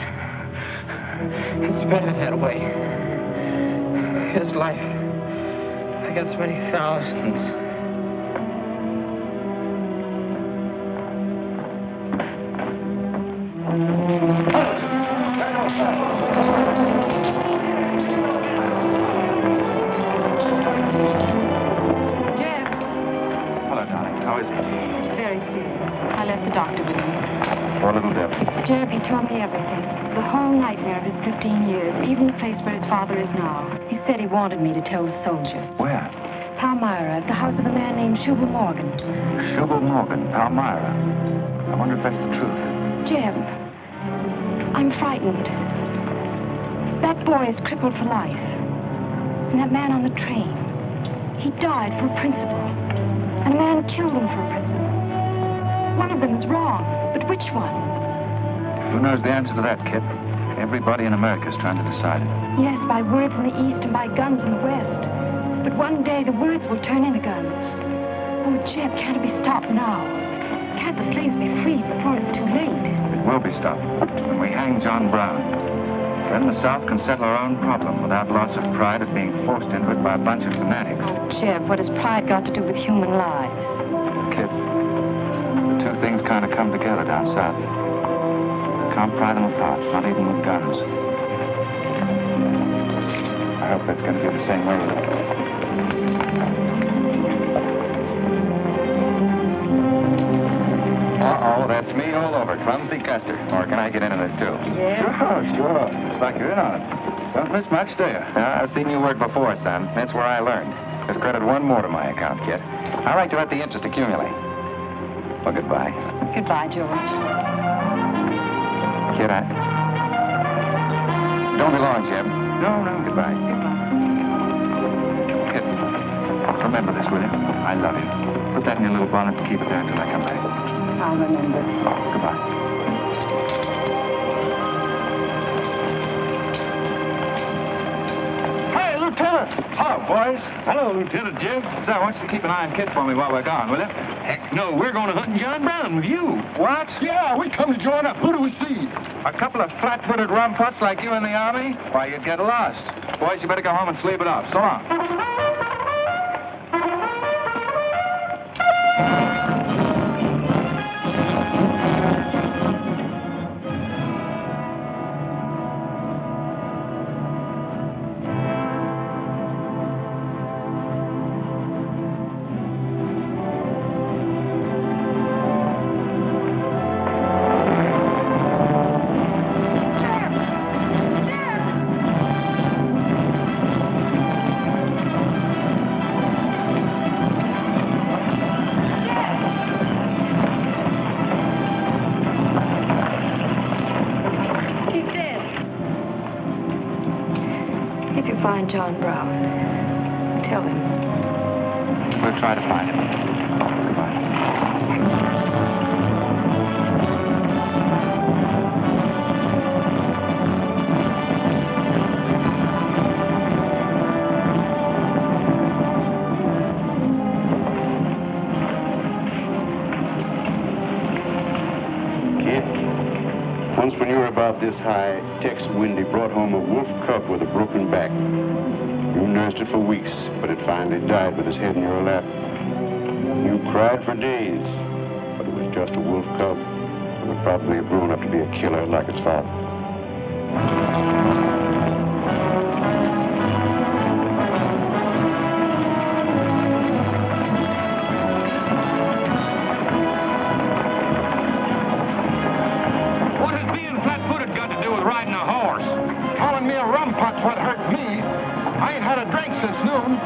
It's better that way. His life against many thousands. Jeb, he told me everything. The whole nightmare of his 15 years, even the place where his father is now. He said he wanted me to tell the soldiers. Where? Palmyra, at the house of a man named Jubal Morgan. Jubal Morgan, Palmyra. I wonder if that's the truth. Jeb, I'm frightened. That boy is crippled for life. And that man on the train, he died for a principle. And a man killed him for a principle. One of them is wrong, but which one? Who knows the answer to that, Kit? Everybody in America is trying to decide it. Yes, by words in the East and by guns in the West. But one day the words will turn into guns. Oh, Jeb, can't it be stopped now? Can't the slaves be freed before it's too late? It will be stopped when we hang John Brown. Then the South can settle our own problem without loss of pride at being forced into it by a bunch of fanatics. Oh, Jeb, what has pride got to do with human lives? Kit, the two things kind of come together down south. Can't pry them apart, not even with guns. I hope that's going to be the same way. Uh-oh, that's me all over. Clumsy Custer. Or can I get into this, too? Yeah? Sure. Looks like you're in on it. Don't miss much, do you? I've seen you work before, son. That's where I learned. Just credit one more to my account, kid. I like to let the interest accumulate. Well, goodbye. Goodbye, George. Kid, don't be long, Jeb. No. Goodbye. Kid, remember this, will you? I love you. Put that in your little bonnet and keep it there until I come back. I'll remember. Goodbye. Hey, Lieutenant! Hello, boys. Hello, Lieutenant Jeb. Say, I want you to keep an eye on Kit for me while we're gone, will you? Heck no, we're going to hunt John Brown with you. What? Yeah, we come to join up. Who do we see? A couple of flat-footed rumputs like you in the Army? Why, you'd get lost. Boys, you better go home and sleep it off. So long. John Brown. Tell him. We'll try to find him. Goodbye. Kid, once when you were about this high, Tex Windy brought home a wolf cub with a broken back. You nursed it for weeks, but it finally died with its head in your lap. You cried for days, but it was just a wolf cub. and probably have grown up to be a killer like his father. What has being flat-footed got to do with riding a horse? Calling me a rumput's what hurt me. I ain't had a drink since noon.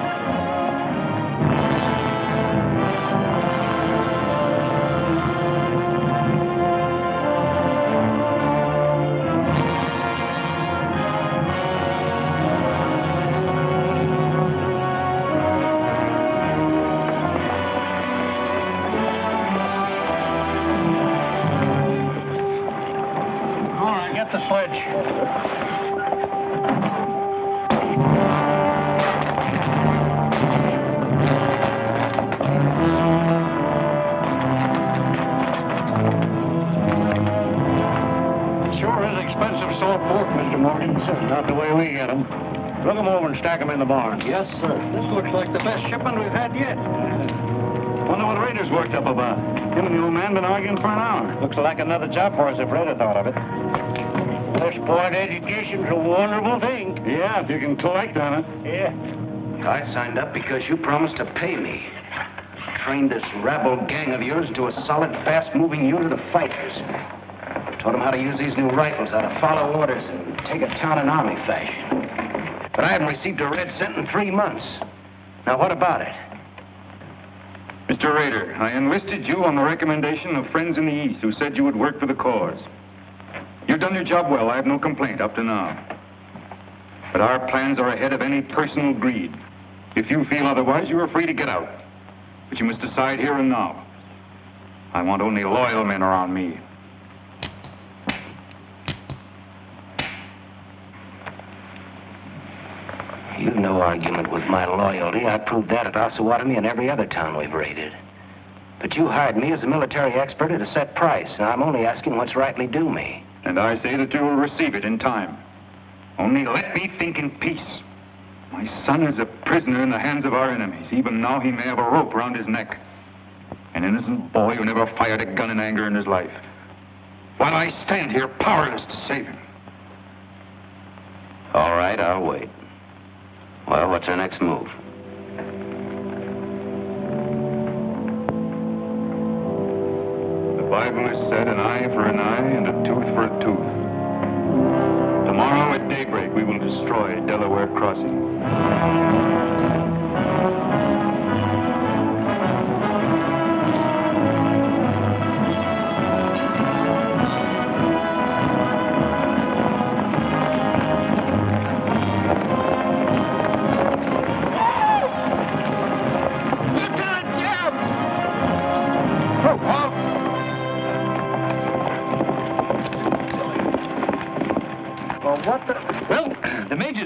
All right, get the sledge. Sure is expensive salt pork, Mr. Morgan. Not the way we get them. Look them over and stack them in the barn. Yes, sir. This looks like the best shipment we've had yet. Wonder what Rader's worked up about. Him and the old man been arguing for an hour. Looks like another job for us if Rader thought of it. This point education's a wonderful thing. Yeah, if you can collect on it. Yeah. I signed up because you promised to pay me. Trained this rabble gang of yours into a solid, fast-moving unit of fighters. Taught them how to use these new rifles, how to follow orders, and take a town in army fashion. But I haven't received a red cent in 3 months. Now, what about it? Mr. Rader, I enlisted you on the recommendation of friends in the East who said you would work for the cause. You've done your job well. I have no complaint up to now. But our plans are ahead of any personal greed. If you feel otherwise, you are free to get out. But you must decide here and now. I want only loyal men around me. You've no argument with my loyalty. I proved that at Osawatomie and every other town we've raided. But you hired me as a military expert at a set price, and I'm only asking what's rightly due me. And I say that you will receive it in time. Only let me think in peace. My son is a prisoner in the hands of our enemies. Even now he may have a rope around his neck. An innocent boy who never fired a gun in anger in his life. While I stand here powerless to save him. All right, I'll wait. Well, what's our next move? The Bible has said an eye for an eye and a tooth for a tooth. Tomorrow at daybreak, we will destroy Delaware Crossing.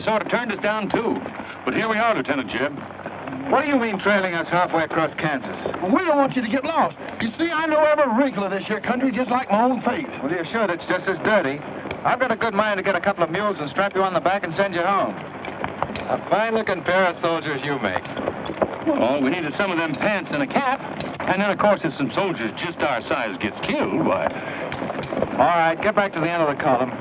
Sort of turned us down, too. But here we are, Lieutenant Jeb. What do you mean trailing us halfway across Kansas? Well, we don't want you to get lost. You see, I know every wrinkle of this here country just like my own face. Well, you should. It's just as dirty. I've got a good mind to get a couple of mules and strap you on the back and send you home. A fine-looking pair of soldiers you make. Well, we needed some of them pants and a cap. And then, of course, if some soldiers just our size gets killed, why... All right, get back to the end of the column.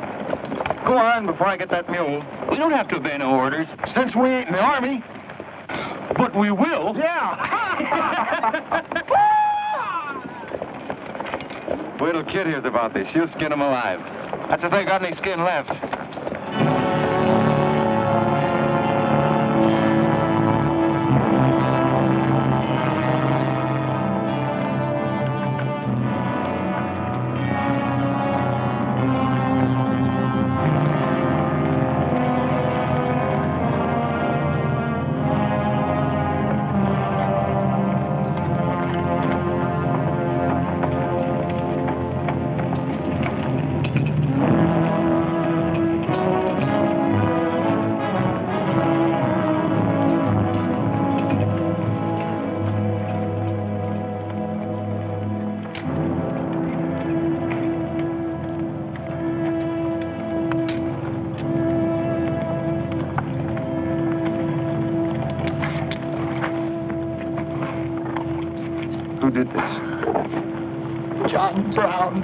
Go on before I get that mule. We don't have to obey no orders, since we ain't in the Army. But we will. Yeah. Wait till Kid hears about this. She'll skin him alive. That's if they got any skin left. Who did this? John Brown.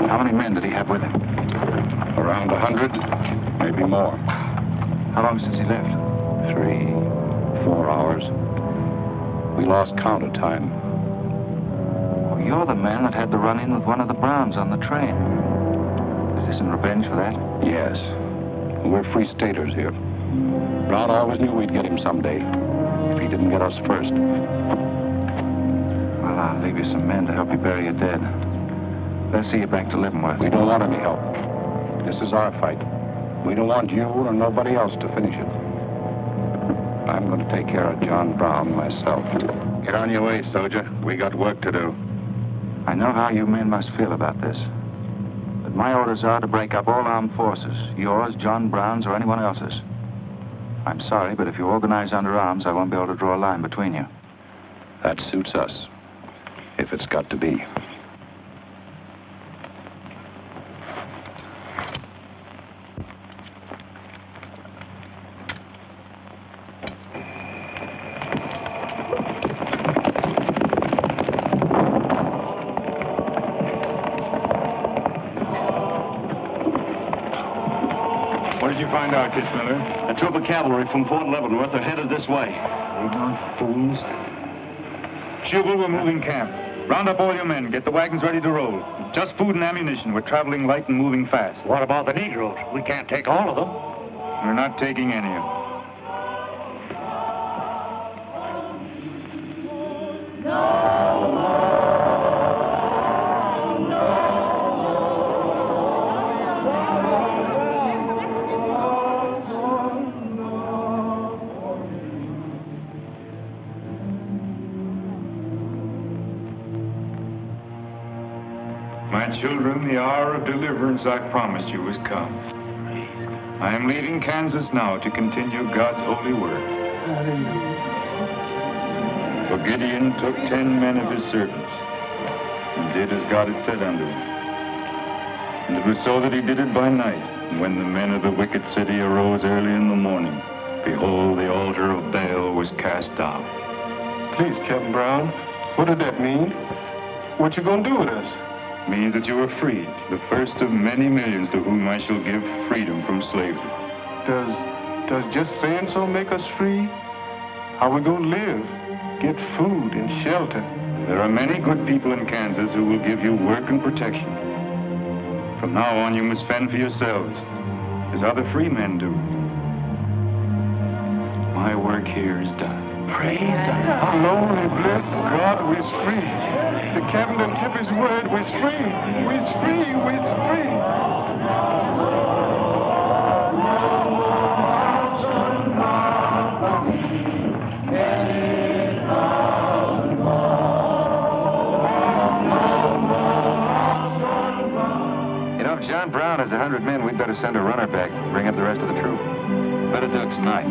How many men did he have with him? Around 100, maybe more. How long since he left? 3, 4 hours. We lost count of time. Oh, you're the man that had the run-in with one of the Browns on the train. Is this in revenge for that? Yes. We're free staters here. Brown always knew we'd get him someday, if he didn't get us first. Well, I'll leave you some men to help you bury your dead. They'll see you back to Leavenworth. We don't want any help. This is our fight. We don't want you or nobody else to finish it. I'm going to take care of John Brown myself. Get on your way, soldier. We got work to do. I know how you men must feel about this. But my orders are to break up all armed forces. Yours, John Brown's, or anyone else's. I'm sorry, but if you organize under arms, I won't be able to draw a line between you. That suits us, if it's got to be. Find out, Kitzmiller. A troop of cavalry from Fort Leavenworth are headed this way. Ignorant fools. Jubal, we're moving camp. Round up all your men. Get the wagons ready to roll. Just food and ammunition. We're traveling light and moving fast. What about the Negroes? We can't take all of them. We're not taking any of them. Children, the hour of deliverance I promised you has come. I am leaving Kansas now to continue God's holy work. For Gideon took 10 men of his servants and did as God had said unto him. And it was so that he did it by night. And when the men of the wicked city arose early in the morning, behold, the altar of Baal was cast down. Please, Captain Brown, what did that mean? What you gonna do with us? Means that you are freed, the first of many millions to whom I shall give freedom from slavery. Does just saying so make us free? How we gonna live? Get food and shelter? There are many good people in Kansas who will give you work and protection. From now on, you must fend for yourselves, as other free men do. My work here is done. Praise alone and bless God, we're free. The captain done kept his word, we're free. We're free, we're free. You know, if John Brown has 100 men, we'd better send a runner back, bring up the rest of the troop. Better do it tonight.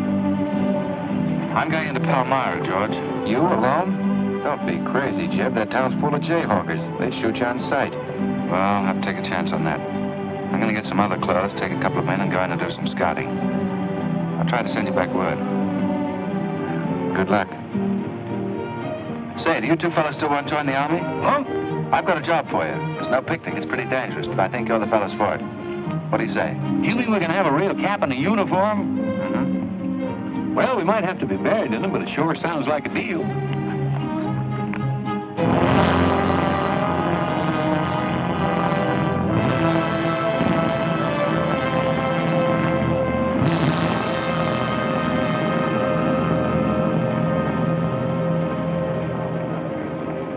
I'm going into Palmyra, George. You alone? Don't be crazy, Jeb. That town's full of jayhawkers. They shoot you on sight. Well, I'll have to take a chance on that. I'm going to get some other clothes, take a couple of men, and go in and do some scouting. I'll try to send you back word. Good luck. Say, do you two fellas still want to join the army? Huh? I've got a job for you. There's no picnic. It's pretty dangerous, but I think you're the fellas for it. What do you say? You mean we're going to have a real cap and a uniform? Mm-hmm. Well, we might have to be buried in them, but it sure sounds like a deal.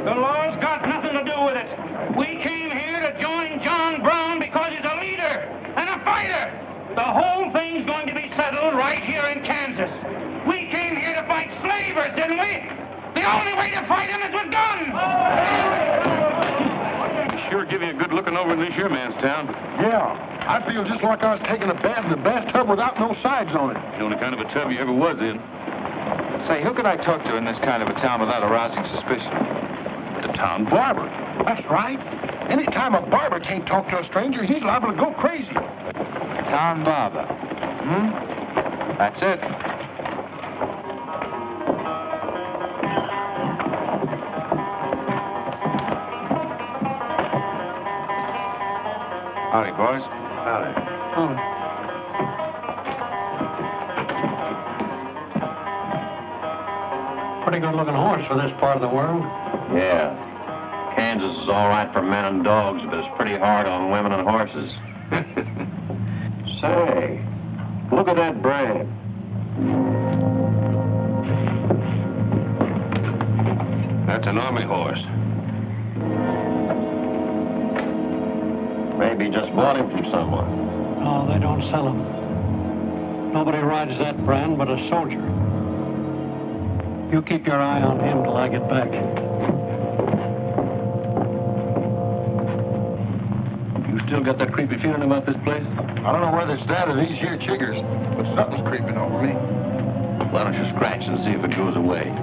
The law's got nothing to do with it. We came here to join John Brown because he's a leader and a fighter. The whole thing's going to be settled right here in Kansas. We came here to fight slavers, didn't we? The only way to fight them is with guns. Sure give you a good looking over in this here man's town. Yeah, I feel just like I was taking a bath in a bathtub without no sides on it. The only kind of a tub you ever was in. Say, who could I talk to in this kind of a town without arousing suspicion? The town barber. That's right. Anytime a barber can't talk to a stranger, he's liable to go crazy. Town barber. That's it. Howdy, boys. Pretty good-looking horse for this part of the world. Yeah. Kansas is all right for men and dogs, but it's pretty hard on women and horses. Say, look at that brag. That's an army horse. Maybe just bought him from someone. No, they don't sell them. Nobody rides that brand but a soldier. You keep your eye on him till I get back. You still got that creepy feeling about this place? I don't know where they started these here chiggers, but something's creeping over me. Why don't you scratch and see if it goes away?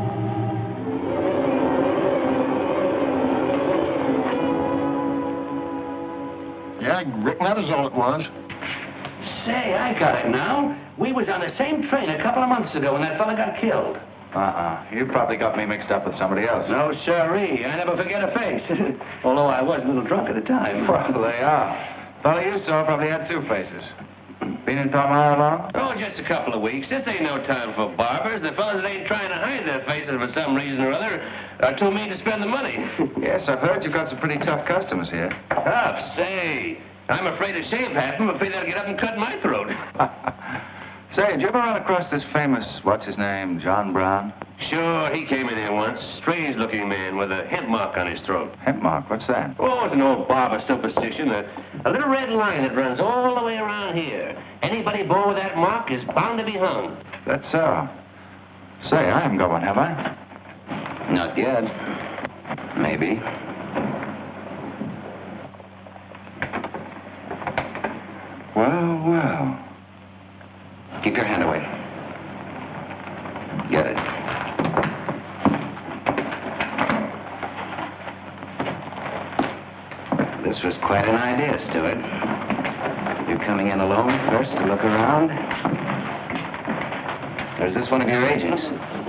Yeah, I reckon that is all it was. Say, I got it now. We was on the same train a couple of months ago when that fella got killed. You probably got me mixed up with somebody else. No, sirree. I never forget a face. Although I was a little drunk at the time. Well, they are. Fellow you saw probably had two faces. Been in Palmyra long? Oh, just a couple of weeks. This ain't no time for barbers. The fellas that ain't trying to hide their faces for some reason or other are too mean to spend the money. Yes, I've heard you've got some pretty tough customers here. Tough? Say, I'm afraid to shave half of them. Afraid they'll get up and cut my throat. Say, did you ever run across this famous, what's his name, John Brown? Sure, he came in here once. Strange-looking man with a hemp mark on his throat. Hemp mark? What's that? Oh, it's an old barber superstition. A little red line that runs all the way around here. Anybody born with that mark is bound to be hung. That's so. Say, I haven't got one, have I? Not yet. Maybe. Well, well. Keep your hand away. Get it. This was quite an idea, Stuart. You're coming in alone first to look around? Or is this one of your agents?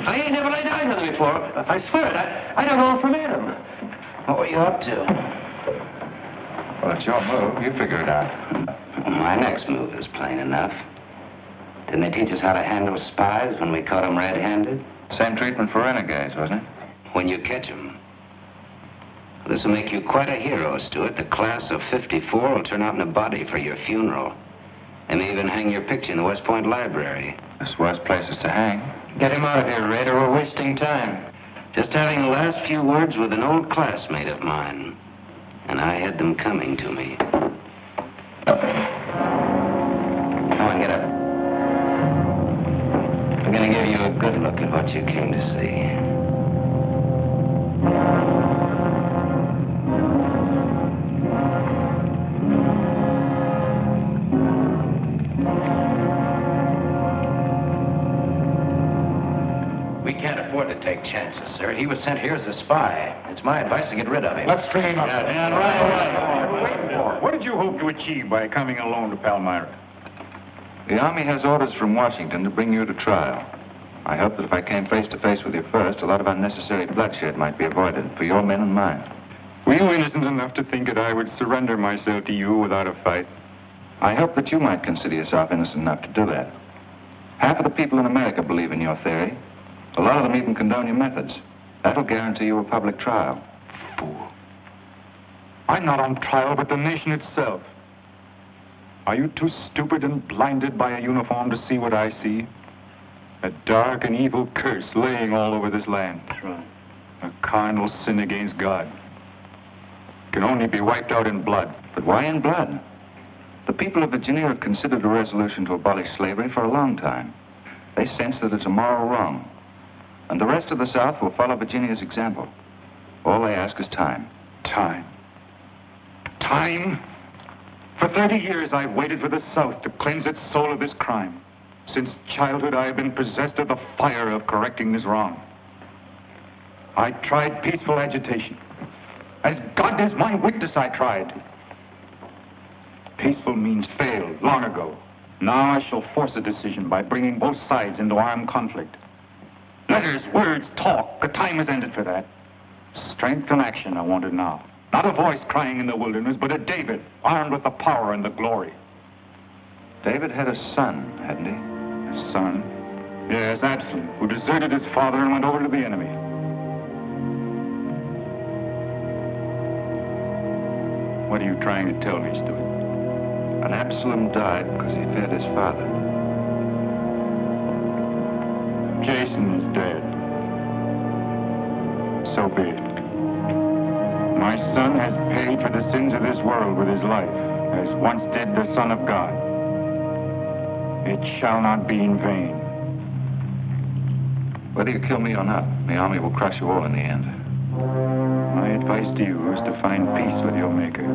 I ain't never laid eyes on him before. I swear it. I don't know him from Adam. What were you up to? Well, it's your move. You figure it out. My next move is plain enough. Didn't they teach us how to handle spies when we caught them red-handed? Same treatment for renegades, wasn't it? When you catch them. This will make you quite a hero, Stuart. The class of 54 will turn out in a body for your funeral. They may even hang your picture in the West Point Library. There's worse places to hang. Get him out of here, Red, or we're wasting time. Just having the last few words with an old classmate of mine. And I had them coming to me. Come on, get up. I'm going to give you a good look at what you came to see. We can't afford to take chances, sir. He was sent here as a spy. It's my advice to get rid of him. Let's string him up. And right away. What did you hope to achieve by coming alone to Palmyra? The Army has orders from Washington to bring you to trial. I hope that if I came face to face with you first, a lot of unnecessary bloodshed might be avoided for your men and mine. Were you innocent enough to think that I would surrender myself to you without a fight? I hope that you might consider yourself innocent enough to do that. Half of the people in America believe in your theory. A lot of them even condone your methods. That'll guarantee you a public trial. Fool. I'm not on trial, but the nation itself. Are you too stupid and blinded by a uniform to see what I see? A dark and evil curse laying all over this land. That's right. A carnal sin against God. Can only be wiped out in blood. But why in blood? The people of Virginia have considered a resolution to abolish slavery for a long time. They sense that it's a moral wrong. And the rest of the South will follow Virginia's example. All they ask is time. Time. Time? For 30 years, I've waited for the South to cleanse its soul of this crime. Since childhood, I have been possessed of the fire of correcting this wrong. I tried peaceful agitation. As God is my witness, I tried. Peaceful means failed long ago. Now I shall force a decision by bringing both sides into armed conflict. Letters, words, talk. The time has ended for that. Strength and action are wanted now. Not a voice crying in the wilderness, but a David, armed with the power and the glory. David had a son, hadn't he? His son? Yes, Absalom, who deserted his father and went over to the enemy. What are you trying to tell me, Stuart? And Absalom died because he fed his father. Jason is dead. So be it. My son has paid for the sins of this world with his life, as once did the Son of God. It shall not be in vain. Whether you kill me or not, the army will crush you all in the end. My advice to you is to find peace with your Maker.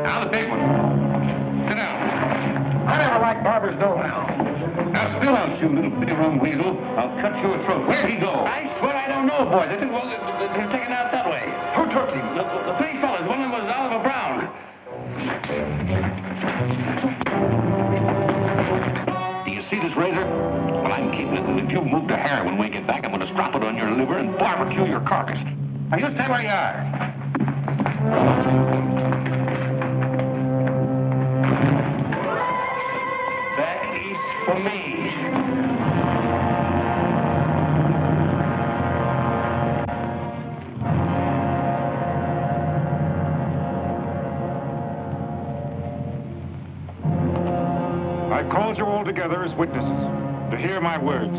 Now the big one. Sit down. I never liked Barber's dough now. Now still out, you little bitty rum weasel. I'll cut your throat. Where'd he go? I swear I don't know, boys. I think, well, they're taken out that way. Who took him? The three fellas. One of them was Oliver Brown. Do you see this razor? Well, I'm keeping it, and if you move to hair when we get back, I'm going to strap it on your liver and barbecue your carcass. Now, you stay where you are. That is for me. I called you all together as witnesses to hear my words.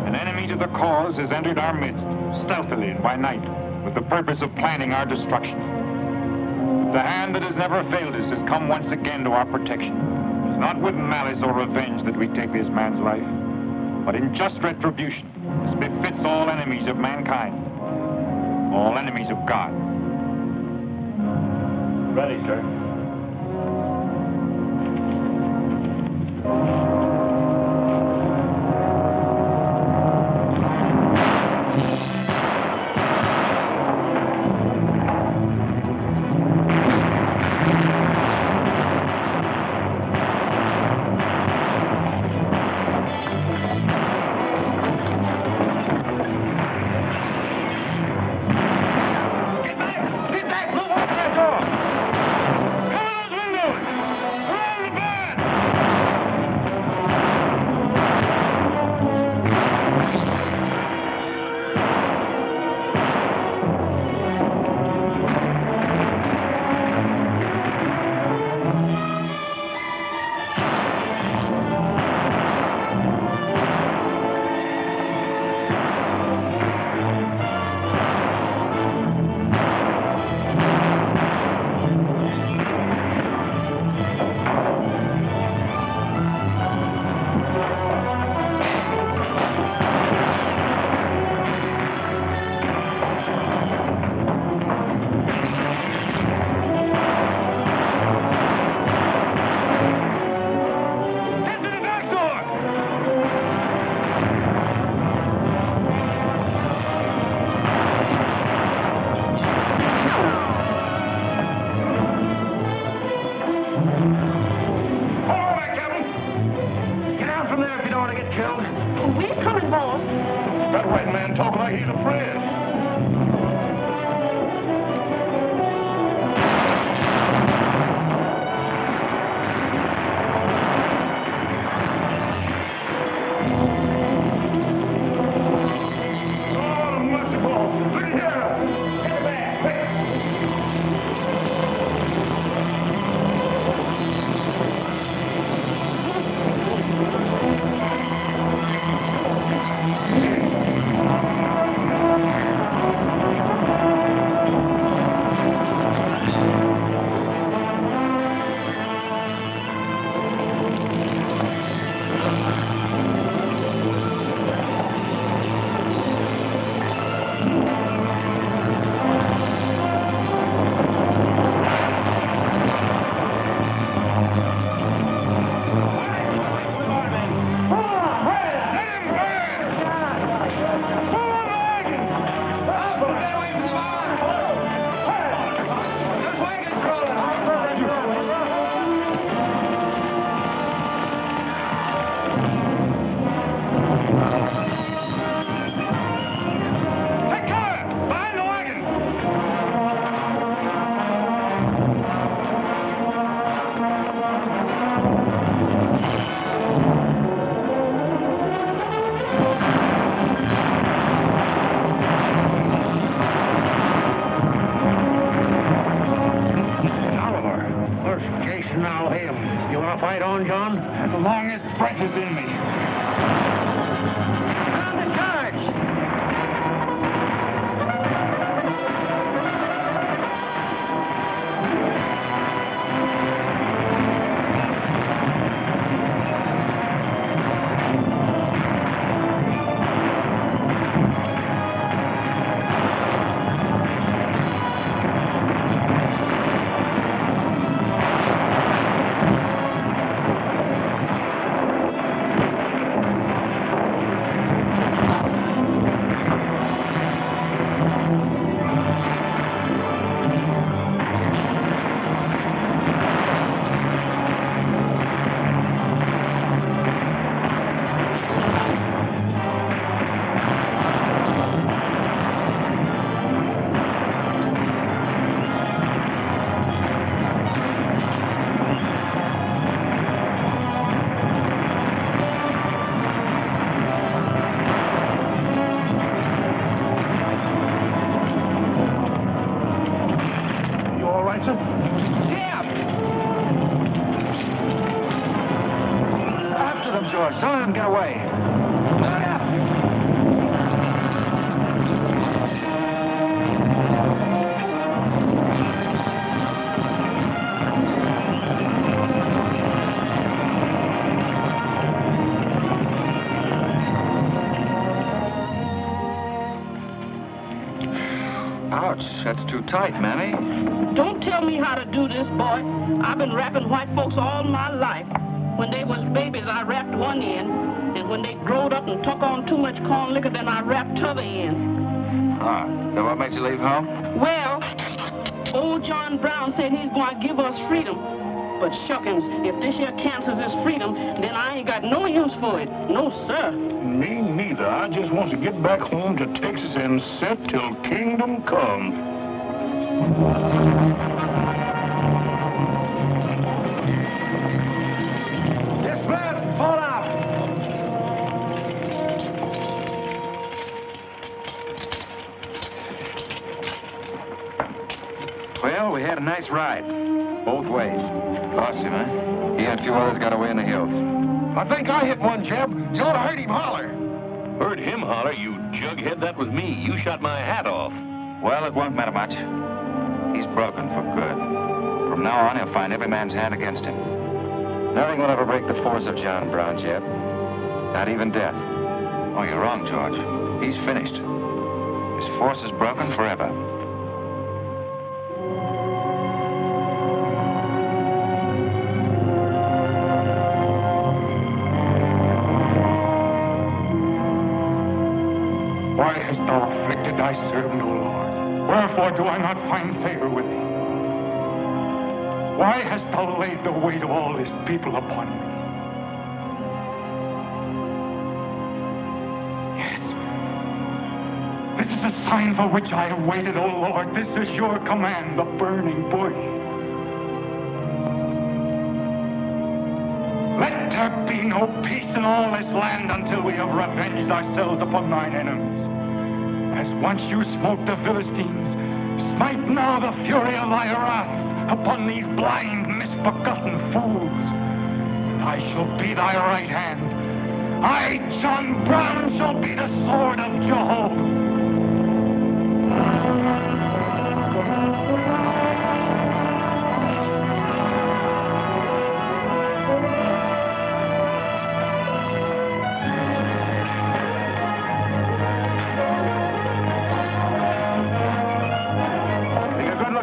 An enemy to the cause has entered our midst, stealthily and by night, with the purpose of planning our destruction. The hand that has never failed us has come once again to our protection. It's not with malice or revenge that we take this man's life, but in just retribution, as befits all enemies of mankind, all enemies of God. Ready, sir. Right on, John. As long as breath is in me. On the charge! George. Don't let him get away. Ouch, that's too tight, Manny. Don't tell me how to do this, boy. I've been wrapping white folks all my life. When they was babies, I wrapped one end, and when they growed up and took on too much corn liquor, then I wrapped t'other end. Ah, so what makes you leave home? Well, old John Brown said he's going to give us freedom. But shuckins, if this here cancels his freedom, then I ain't got no use for it. No, sir. Me neither. I just want to get back home to Texas and set till kingdom come. Fall out! Well, we had a nice ride. Both ways. Lost him, huh? He and a few others got away in the hills. I think I hit one, Jeb. You ought to heard him holler. Heard him holler, you jughead? That was me. You shot my hat off. Well, it won't matter much. He's broken for good. From now on, he'll find every man's hand against him. Nothing will ever break the force of John Brown, Jeb. Not even death. Oh, you're wrong, George. He's finished. His force is broken forever. Why hast thou afflicted thy servant, O Lord? Wherefore do I not find favor with thee? Why hast thou laid the weight of all this people upon me? Yes. This is a sign for which I have waited, O Lord. This is your command, the burning bush. Let there be no peace in all this land until we have revenged ourselves upon thine enemies. As once you smote the Philistines, smite now the fury of thy wrath upon these blind, misbegotten fools. And I shall be thy right hand. I, John Brown, shall be the sword of Jehovah.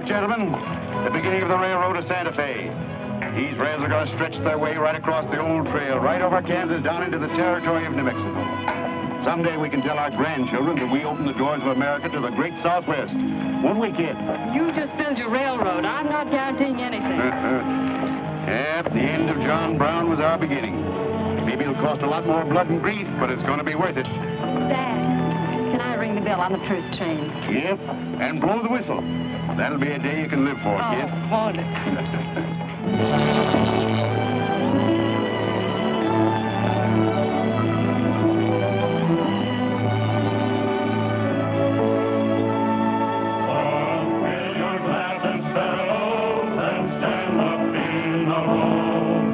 Gentlemen, the beginning of the railroad to Santa Fe. These rails are going to stretch their way right across the old trail, right over Kansas, down into the territory of New Mexico. Someday we can tell our grandchildren that we opened the doors of America to the great Southwest. Won't we, kid? You just build your railroad. I'm not guaranteeing anything. Yeah, the end of John Brown was our beginning. Maybe it'll cost a lot more blood and grief, but it's going to be worth it. Dad, can I ring the bell on the truth train? Yep, and blow the whistle. That'll be a day you can live for, kid. Won't it? Fill your glass and fellows and stand up in the road.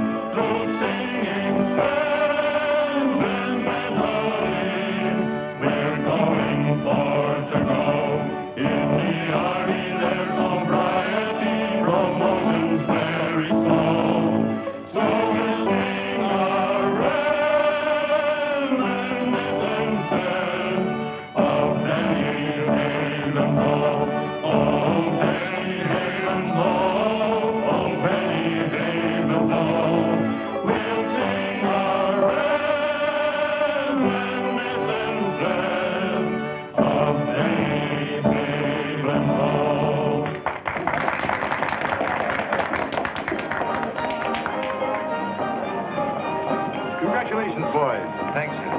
Congratulations, boys. Thanks, sir.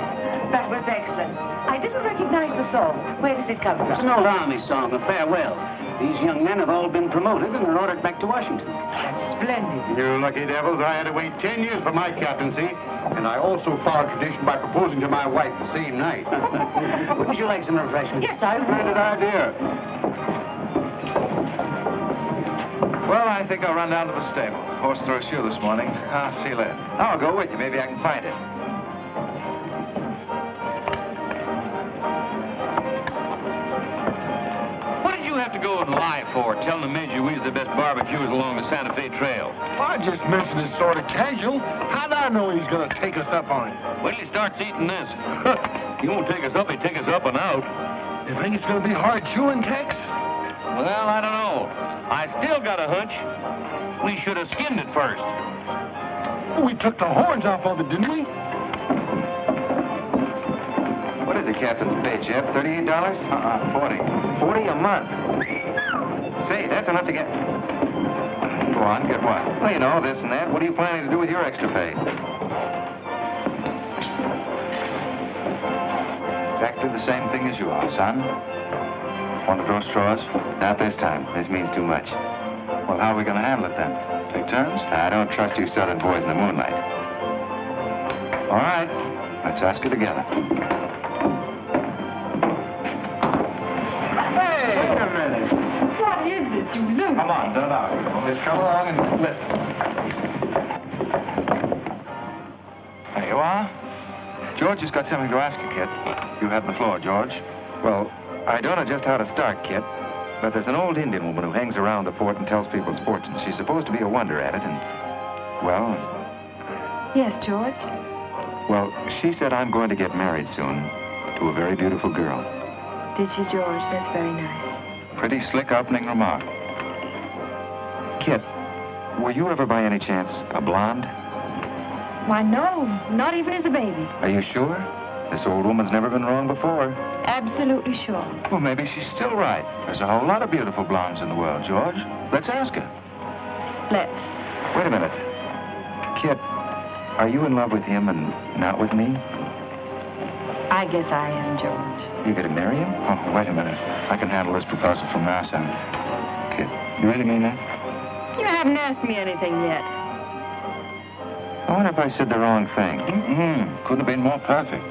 That was excellent. I didn't recognize the song. Where does it come It's from? an old Army song, a farewell. These young men have all been promoted and are ordered back to Washington. That's splendid. You lucky devils, I had to wait 10 years for my captaincy. And I also followed tradition by proposing to my wife the same night. Would you like some refreshment? Yes, I would. Splendid idea. Well, I think I'll run down to the stable. Horse threw a shoe this morning. I'll see you later. I'll go with you. Maybe I can find it. What did you have to go and lie for, telling the Major we was the best barbecuers along the Santa Fe Trail? I just mentioned it sort of casual. How'd I know he's going to take us up on it? Wait till he starts eating this. He won't take us up, he'll take us up and out. You think it's going to be hard chewing, Tex? Well, I don't know. I still got a hunch. We should have skinned it first. We took the horns off of it, didn't we? What is the captain's pay, Jeb? $38? 40. 40 a month. Say, that's enough to get... Go on, get what? Well, you know, this and that. What are you planning to do with your extra pay? Exactly the same thing as you are, son. Want to throw straws? Not this time. This means too much. Well, how are we going to handle it then? Take turns? I don't trust you southern boys in the moonlight. All right. Let's ask it together. Hey! Wait a minute. What is this, you loon? Come on, don't argue. Just come along and listen. There you are. George has got something to ask you, kid. You have the floor, George. Well, I don't know just how to start, kid. But there's an old Indian woman who hangs around the fort and tells people's fortunes. She's supposed to be a wonder at it, and... Well... Yes, George? Well, she said I'm going to get married soon to a very beautiful girl. Did she, George? That's very nice. Pretty slick opening remark. Kid, were you ever by any chance a blonde? Why, no. Not even as a baby. Are you sure? This old woman's never been wrong before. Absolutely sure. Well, maybe she's still right. There's a whole lot of beautiful blondes in the world, George. Let's ask her. Let's. Wait a minute. Kid, are you in love with him and not with me? I guess I am, George. You gonna marry him? Oh, wait a minute. I can handle this proposal from my side. Kid, you really mean that? You haven't asked me anything yet. I wonder if I said the wrong thing. Couldn't have been more perfect.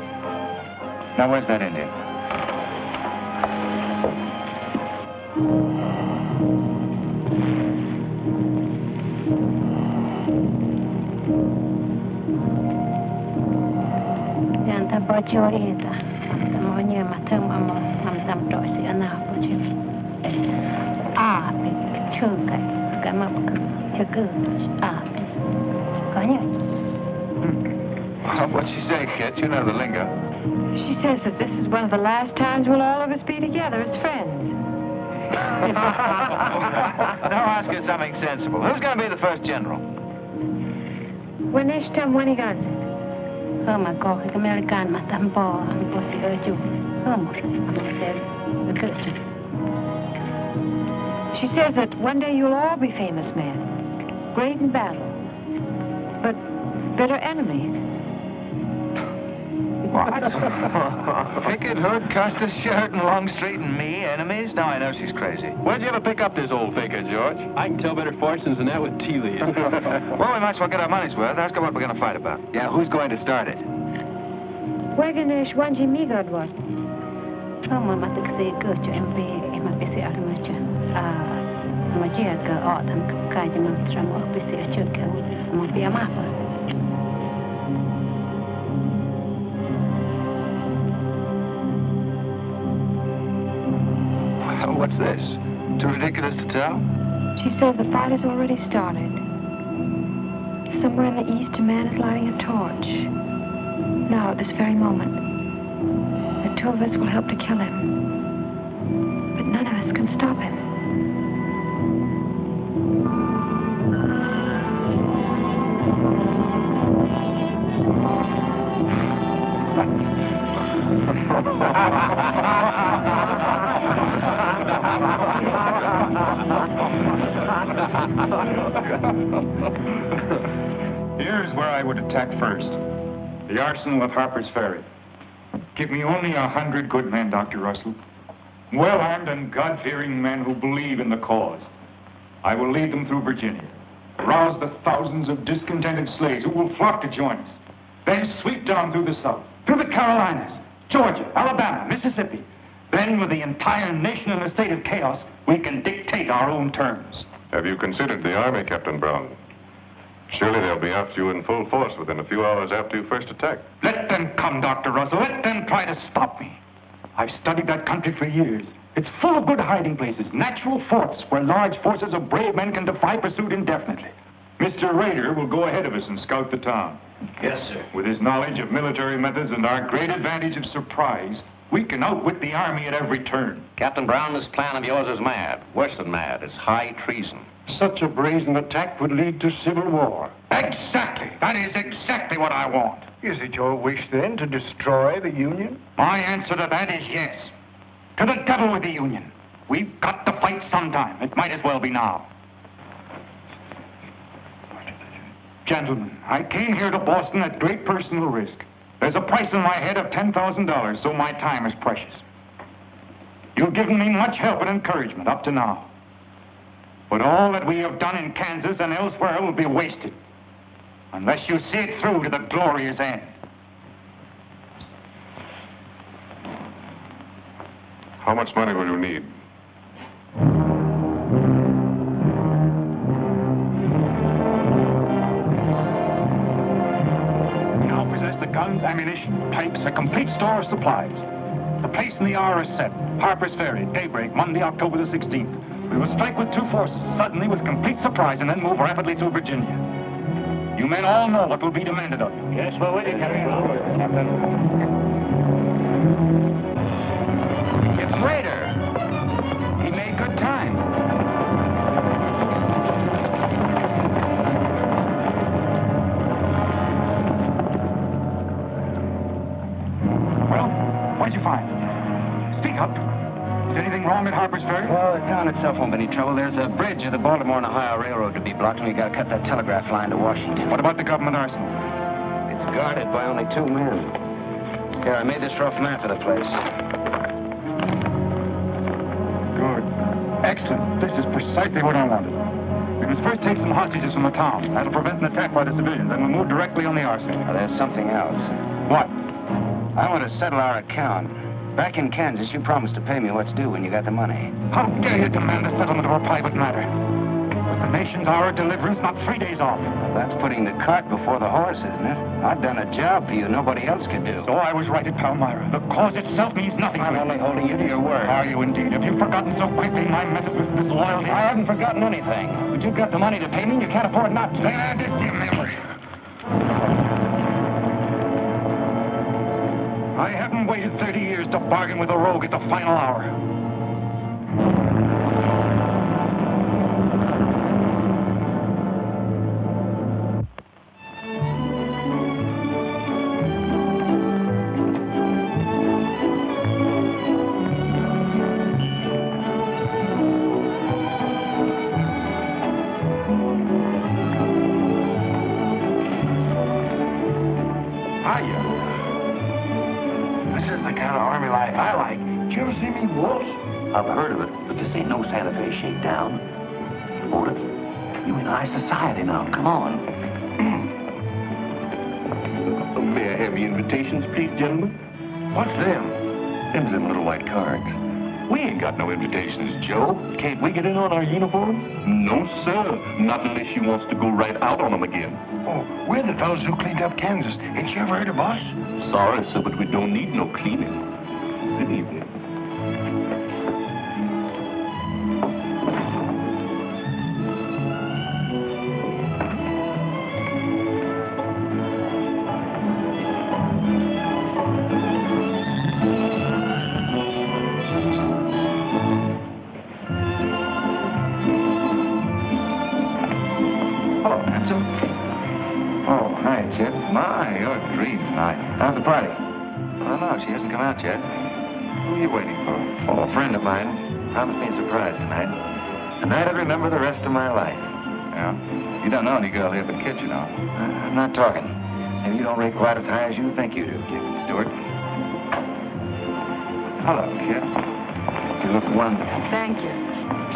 Now, where's that Indian? Yanta bocor itu, semuanya macam macam dosi anak bocor. Api, cukai, kamu cukai, api, kanya. What'd she say, kid? You know the lingo. She says that this is one of the last times we'll all of us be together as friends. Now ask her something sensible. Who's going to be the first general? When is time when he got it? Kau American macam boh, bosi aju. She says that one day you'll all be famous men, great in battle, but bitter enemies. What? Picket, Hood, Custer, Sheridan, Longstreet, and me, enemies? Now I know she's crazy. Where'd you ever pick up this old faker, George? I can tell better fortunes than that with tea leaves. Well, we might as well get our money's worth. Ask her what we're going to fight about. Yeah, who's going to start it? Wagonish Wanji Migod what? Oh, mama tak say good to MB, mapisi armacha. Magia ka autumn kaja mantra mo pisi achuka mo piamapa. What's this? Too ridiculous to tell? She says the fight has already started. Somewhere in the east, a man is lighting a torch. Now, at this very moment, the two of us will help to kill him. But none of us can stop him. Here's where I would attack first. The arsenal of Harper's Ferry. Give me only 100 good men, Dr. Russell. Well-armed and God-fearing men who believe in the cause. I will lead them through Virginia. Rouse the thousands of discontented slaves who will flock to join us. Then sweep down through the South, through the Carolinas, Georgia, Alabama, Mississippi. Then, with the entire nation in a state of chaos, we can dictate our own terms. Have you considered the Army, Captain Brown? Surely they'll be after you in full force within a few hours after you first attack. Let them come, Dr. Russell. Let them try to stop me. I've studied that country for years. It's full of good hiding places, natural forts where large forces of brave men can defy pursuit indefinitely. Mr. Rader will go ahead of us and scout the town. Yes, sir. With his knowledge of military methods and our great advantage of surprise, we can outwit the Army at every turn. Captain Brown, this plan of yours is mad. Worse than mad. It's high treason. Such a brazen attack would lead to civil war. Exactly. That is exactly what I want. Is it your wish, then, to destroy the Union? My answer to that is yes. To the devil with the Union. We've got to fight sometime. It might as well be now. Gentlemen, I came here to Boston at great personal risk. There's a price on my head of $10,000, so my time is precious. You've given me much help and encouragement up to now. But all that we have done in Kansas and elsewhere will be wasted unless you see it through to the glorious end. How much money will you need? We now possess the guns, ammunition, pipes, a complete store of supplies. The place and the hour is set. Harper's Ferry, daybreak, Monday, October the 16th. We will strike with 2 forces, suddenly with complete surprise, and then move rapidly through Virginia. You men all know what will be demanded of you. Yes, we're waiting, Captain. It's Rader. He made good time. Well, what did you find? Speak up. Is anything wrong at Harper's Ferry? Well, the town itself won't be any trouble. There's a bridge of the Baltimore and Ohio Railroad to be blocked, and we got to cut that telegraph line to Washington. What about the government arsenal? It's guarded by only 2 men. Here, I made this rough map of the place. Good. Excellent. This is precisely what I wanted. We must first take some hostages from the town. That'll prevent an attack by the civilians, and we'll move directly on the arsenal. Well, there's something else. What? I want to settle our account. Back in Kansas, you promised to pay me what's due when you got the money. How dare you demand the settlement of a private matter? With the nation's hour of deliverance not 3 days off. Well, that's putting the cart before the horse, isn't it? I've done a job for you nobody else could do. So I was right at Palmyra. The cause itself means nothing. I'm only holding you to your word. Are you indeed? Have you forgotten so quickly my methods with disloyalty? I haven't forgotten anything. But you've got the money to pay me, and you can't afford not to. Then I did give memory. I haven't waited 30 years to bargain with a rogue at the final hour. I've heard of it, but this ain't no Santa Fe shakedown. Otis, you in high society now. Come on. May I have your invitations, please, gentlemen? What's them? Them's them little white cards. We ain't got no invitations, Joe. Can't we get in on our uniforms? No, sir. Not unless you wants to go right out on them again. Oh, we're the fellows who cleaned up Kansas. Ain't you ever heard of us? Sorry, sir, but we don't need no cleaning. Good evening. How's the party? Oh, no, she hasn't come out yet. Who are you waiting for? Oh, a friend of mine. Promised me a surprise tonight. A night I'd remember the rest of my life. Yeah? You don't know any girl here but Kit, you know. I'm not talking. You don't rate quite as high as you think you do, Captain Stuart. Hello, kid. You look wonderful. Thank you.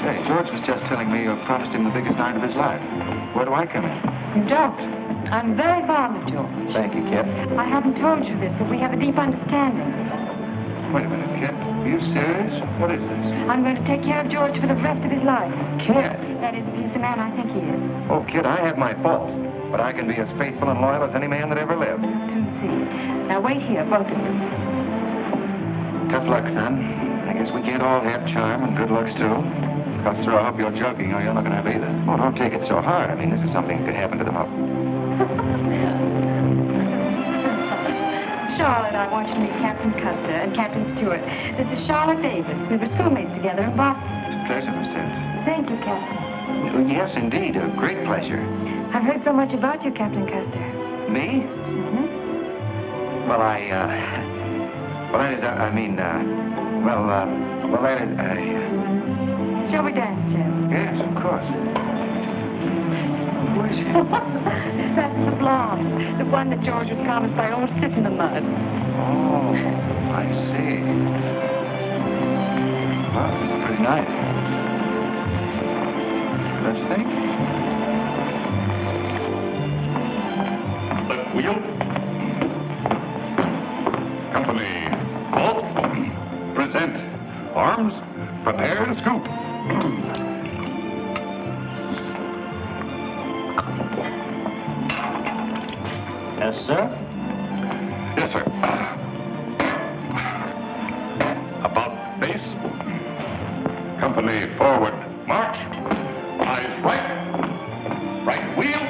Say, George was just telling me you promised him the biggest night of his life. Where do I come in? You don't. I'm very fond of George. Thank you, Kid. I haven't told you this, but we have a deep understanding. Wait a minute, Kid. Are you serious? What is this? I'm going to take care of George for the rest of his life. Kid? That is, if he's the man I think he is. Oh, Kid, I have my faults, but I can be as faithful and loyal as any man that ever lived. Now wait here, both of you. Tough luck, son. I guess we can't all have charm and good looks, too. Custer, I hope you're joking, or you're not going to have either. Oh, don't take it so hard. I mean, this is something that could happen to them all. Charlotte, I want you to meet Captain Custer and Captain Stewart. This is Charlotte Davis. We were schoolmates together in Boston. It's a pleasure, Miss Davis. Thank you, Captain. Yes, indeed. A great pleasure. I've heard so much about you, Captain Custer. Me? Mm-hmm. Well, that is, Shall we dance, Jim? Yes, of course. Who is she? That's the blonde. The one that George was promised by old Sis in the mud. Oh, I see. Well, pretty nice. Let's think. Left wheel. Company. Halt. Present. Arms. Prepare to scoop. Yes, sir? Yes, sir. About face. Company forward. March. Eyes right. Right wheel.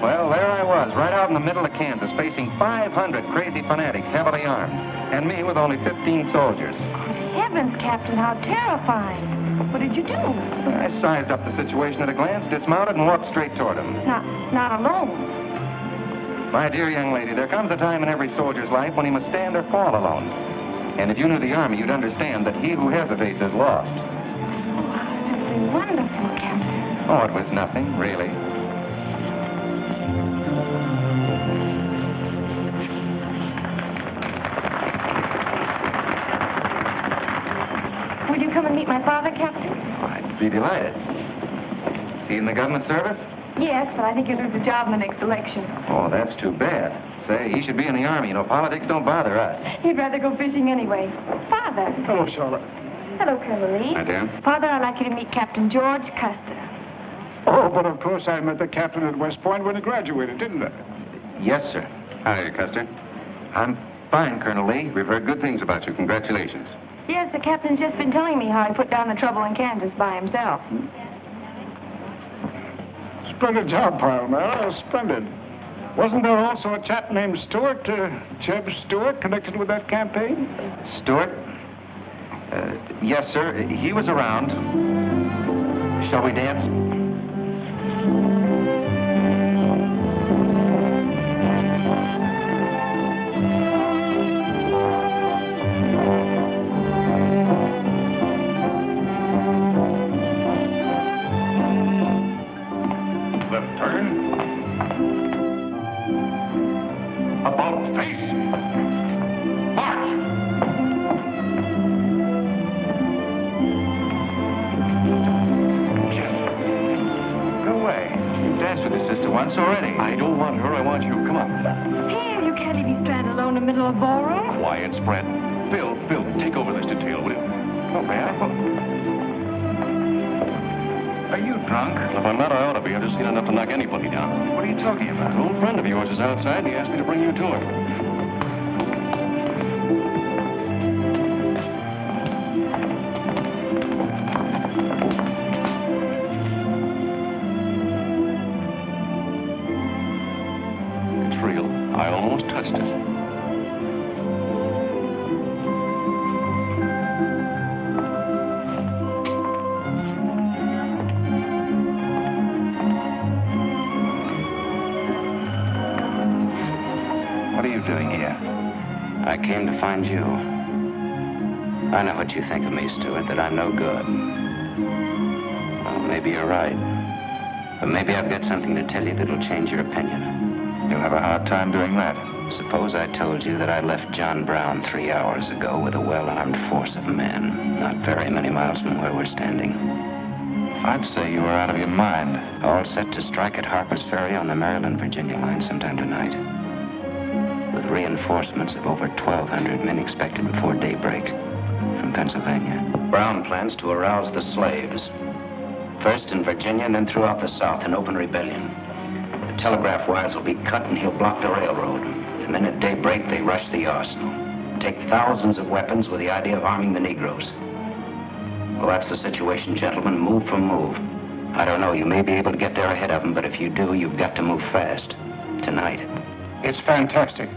Well, there I was, right out in the middle of Kansas, facing 500 crazy fanatics, heavily armed, and me with only 15 soldiers. Heavens, Captain, how terrifying. What did you do? I sized up the situation at a glance, dismounted, and walked straight toward him. Not alone. My dear young lady, there comes a time in every soldier's life when he must stand or fall alone. And if you knew the Army, you'd understand that he who hesitates is lost. That's wonderful, Captain. Oh, it was nothing, really. Would you come and meet my father, Captain? I'd be delighted. Is he in the government service? Yes, but I think he'll lose the job in the next election. Oh, that's too bad. Say, he should be in the Army. You know, politics don't bother us. He'd rather go fishing anyway. Father. Hello, Charlotte. Hello, Colonel Lee. Hi, dear. Father, I'd like you to meet Captain George Custer. Oh, but of course I met the captain at West Point when he graduated, didn't I? Yes, sir. Hi, Custer. I'm fine, Colonel Lee. We've heard good things about you. Congratulations. Yes, the captain's just been telling me how he put down the trouble in Kansas by himself. Splendid job, pile, man. Splendid. Wasn't there also a chap named Stuart, Jeb Stuart, connected with that campaign? Stuart? Yes, sir. He was around. Shall we dance? Left turn. About face. March. Go away. You've danced with his sister once already. I don't want her. I want you. Come on. Here, you can't leave me stranded alone in the middle of the ballroom. Quiet, Spread. Phil, take over this detail, will you? Oh, man. Are you drunk? If I'm not, I ought to be. I've just seen enough to knock anybody down. What are you talking about? An old friend of yours is outside, and he asked me to bring you to him. It's real. I almost touched it. What are you doing here? I came to find you. I know what you think of me, Stuart, that I'm no good. Well, maybe you're right. But maybe I've got something to tell you that'll change your opinion. You'll have a hard time doing that. Suppose I told you that I left John Brown 3 hours ago with a well-armed force of men, not very many miles from where we're standing. I'd say you were out of your mind. All set to strike at Harper's Ferry on the Maryland-Virginia line sometime tonight. With reinforcements of over 1,200 men expected before daybreak from Pennsylvania. Brown plans to arouse the slaves. First in Virginia and then throughout the South in open rebellion. The telegraph wires will be cut and he'll block the railroad. And then at daybreak they rush the arsenal. Take thousands of weapons with the idea of arming the Negroes. Well, that's the situation, gentlemen. Move for move. I don't know, you may be able to get there ahead of them, but if you do, you've got to move fast. Tonight. It's fantastic.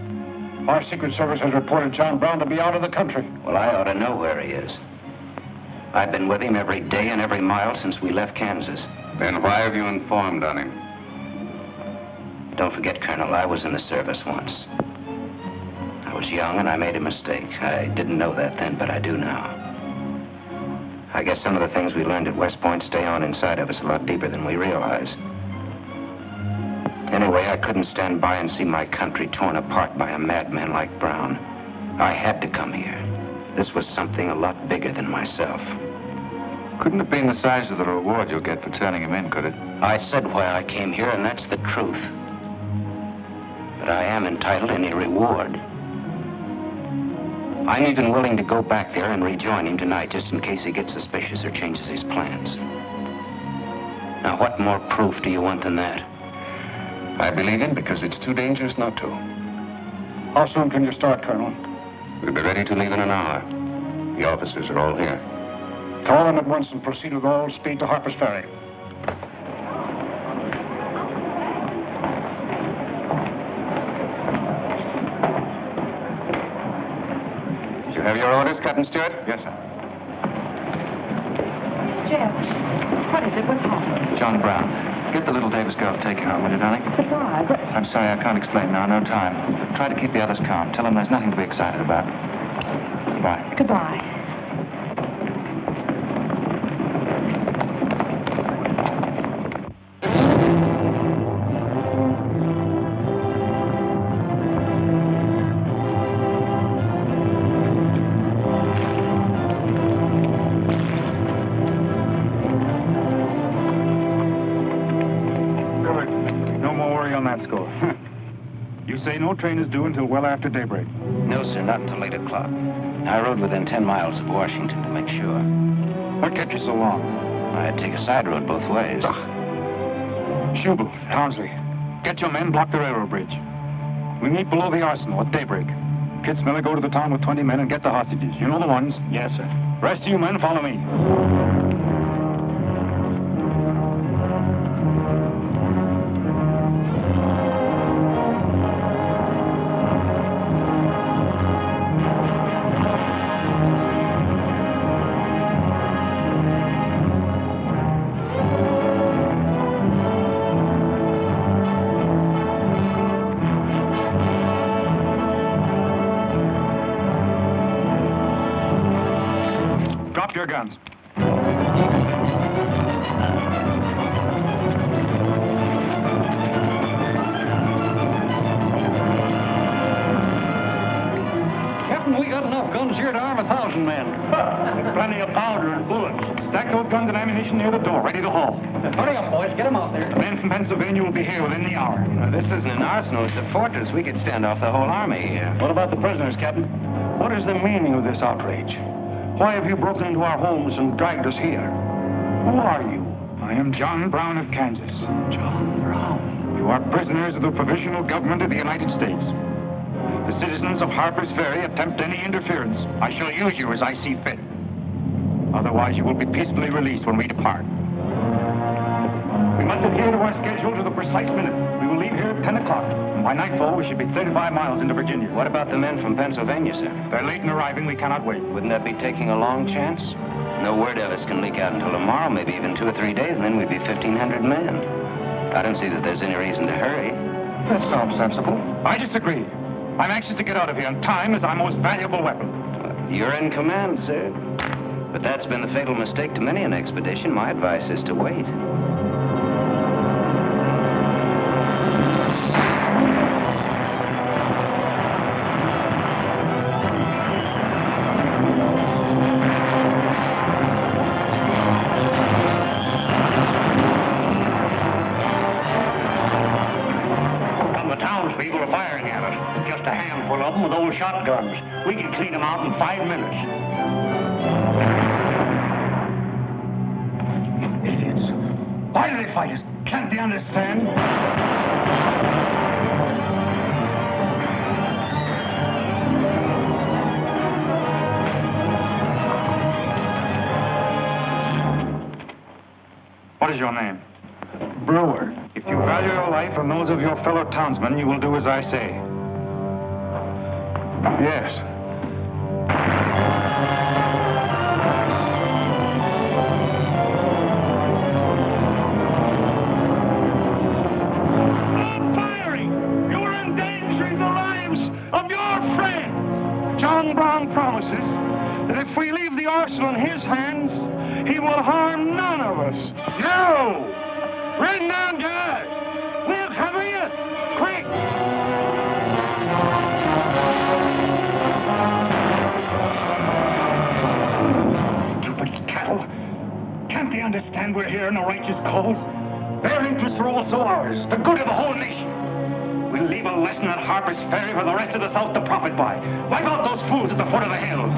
Our Secret Service has reported John Brown to be out of the country. Well, I ought to know where he is. I've been with him every day and every mile since we left Kansas. Then why have you informed on him? Don't forget, Colonel, I was in the service once. I was young and I made a mistake. I didn't know that then, but I do now. I guess some of the things we learned at West Point stay on inside of us a lot deeper than we realize. Anyway, I couldn't stand by and see my country torn apart by a madman like Brown. I had to come here. This was something a lot bigger than myself. Couldn't have been the size of the reward you'll get for turning him in, could it? I said why I came here, and that's the truth. But I am entitled to any reward. I'm even willing to go back there and rejoin him tonight just in case he gets suspicious or changes his plans. Now, what more proof do you want than that? I believe him because it's too dangerous not to. How soon can you start, Colonel? We'll be ready to leave in an hour. The officers are all here. Call them at once and proceed with all speed to Harper's Ferry. Did you have your orders, Captain Stuart? Yes, sir. Jeb, what is it? What's happening? John Brown. Get the little Davis girl to take you home, will you, darling? Goodbye, but... I'm sorry, I can't explain now. No time. Try to keep the others calm. Tell them there's nothing to be excited about. Goodbye. Goodbye. No train is due until well after daybreak. No, sir, not until 8 o'clock. I rode within 10 miles of Washington to make sure. What kept you so long? I had to take a side road both ways. Schubel, Townsley, get your men, block the railroad bridge. We meet below the arsenal at daybreak. Kitzmiller, go to the town with 20 men and get the hostages. You know the ones? Yes, sir. Rest of you men, follow me. Your guns. Captain, we got enough guns here to arm 1,000 men. There's plenty of powder and bullets. Stack those guns and ammunition near the door, ready to haul. Hurry up, boys. Get them out there. The men from Pennsylvania will be here within the hour. Now, this isn't an arsenal, it's a fortress. We could stand off the whole army here. What about the prisoners, Captain? What is the meaning of this outrage? Why have you broken into our homes and dragged us here? Who are you? I am John Brown of Kansas. John Brown. You are prisoners of the provisional government of the United States. The citizens of Harper's Ferry attempt any interference. I shall use you as I see fit. Otherwise, you will be peacefully released when we depart. We must adhere to our schedule to the precise minute. We will leave here at 10 o'clock. And by nightfall, we should be 35 miles into Virginia. What about the men from Pennsylvania, sir? They're late in arriving. We cannot wait. Wouldn't that be taking a long chance? No word of us can leak out until tomorrow, maybe even 2 or 3 days, and then we'd be 1,500 men. I don't see that there's any reason to hurry. That sounds sensible. I disagree. I'm anxious to get out of here, and time is our most valuable weapon. You're in command, sir. But that's been the fatal mistake to many an expedition. My advice is to wait. shotguns. We can clean them out in 5 minutes. Idiots. Why do they fight us? Can't they understand? What is your name? Brewer. If you value your life and those of your fellow townsmen, you will do as I say. Yes. Stop firing! You are endangering the lives of your friend! John Brown promises that if we leave the arsenal in his hands, he will harm none of us. No! Bring down guards! We'll cover you! Quick! Stupid cattle! Can't they understand we're here in a righteous cause? Their interests are also ours, the good of the whole nation. We'll leave a lesson at Harper's Ferry for the rest of the South to profit by. Wipe out those fools at the foot of the hill.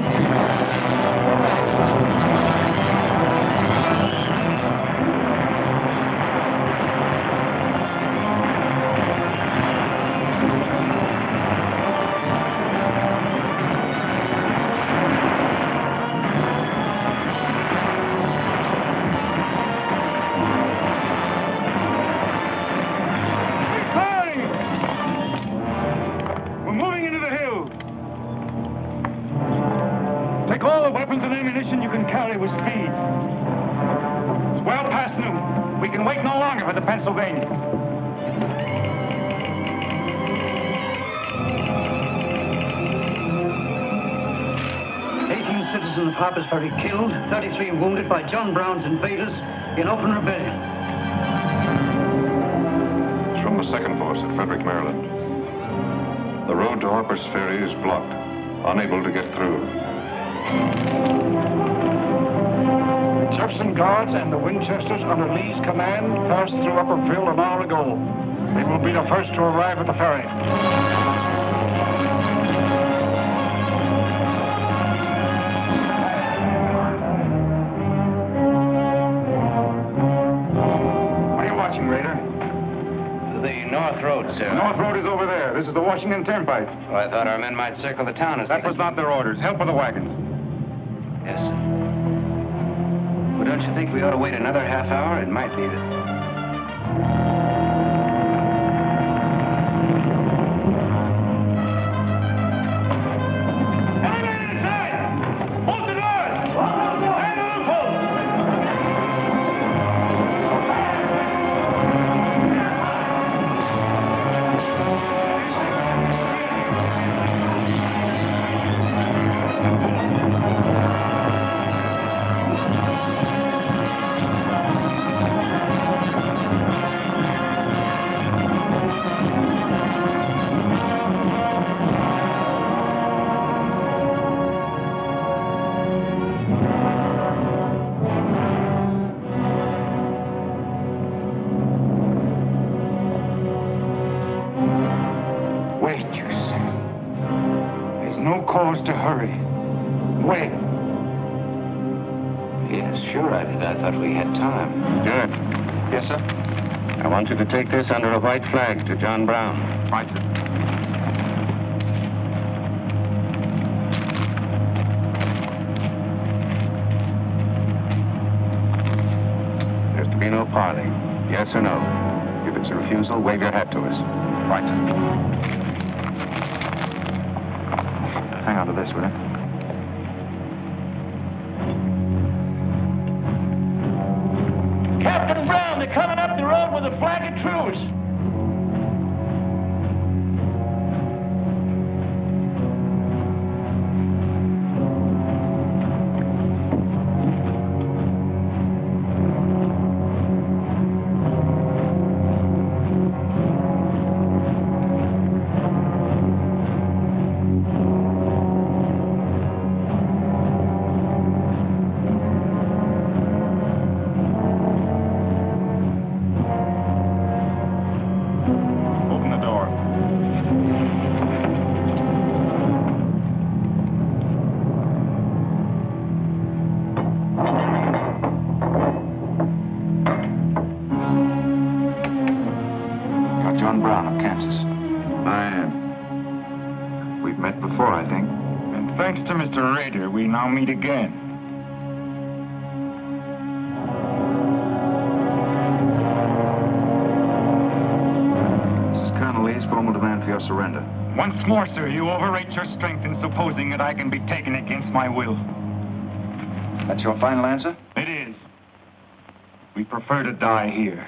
Pennsylvania. 18 citizens of Harper's Ferry killed, 33 wounded by John Brown's invaders in open rebellion. It's from the 2nd Force at Frederick, Maryland. The road to Harper's Ferry is blocked, unable to get through. Jefferson Guards and the Winchesters under Lee's command passed through Upperville an hour ago. They will be the first to arrive at the ferry. What are you watching, Raider? The North Road, sir. The North Road is over there. This is the Washington Turnpike. Oh, I thought our men might circle the town as That was not their orders. Help with the wagons. Yes, sir. Well, don't you think we ought to wait another half hour? It might be that... To take this under a white flag to John Brown. Right, sir. There's to be no parley. Yes or no. If it's a refusal, wave your hat to us. Right, sir. Hang on to this, will you? Captain Brown, they're coming up the road with a flag of truce. John Brown of Kansas. I am. We've met before, I think. And thanks to Mr. Rader, we now meet again. This is Colonel Lee's formal demand for your surrender. Once more, sir, you overrate your strength in supposing that I can be taken against my will. That's your final answer? It is. We prefer to die here.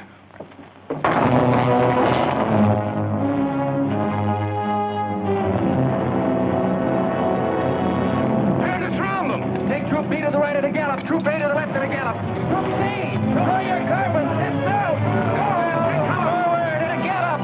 Troop B to the right of the gallop. Troop A to the left of the gallop. Troop C, throw your carbons. It's out. Come forward and a gallop.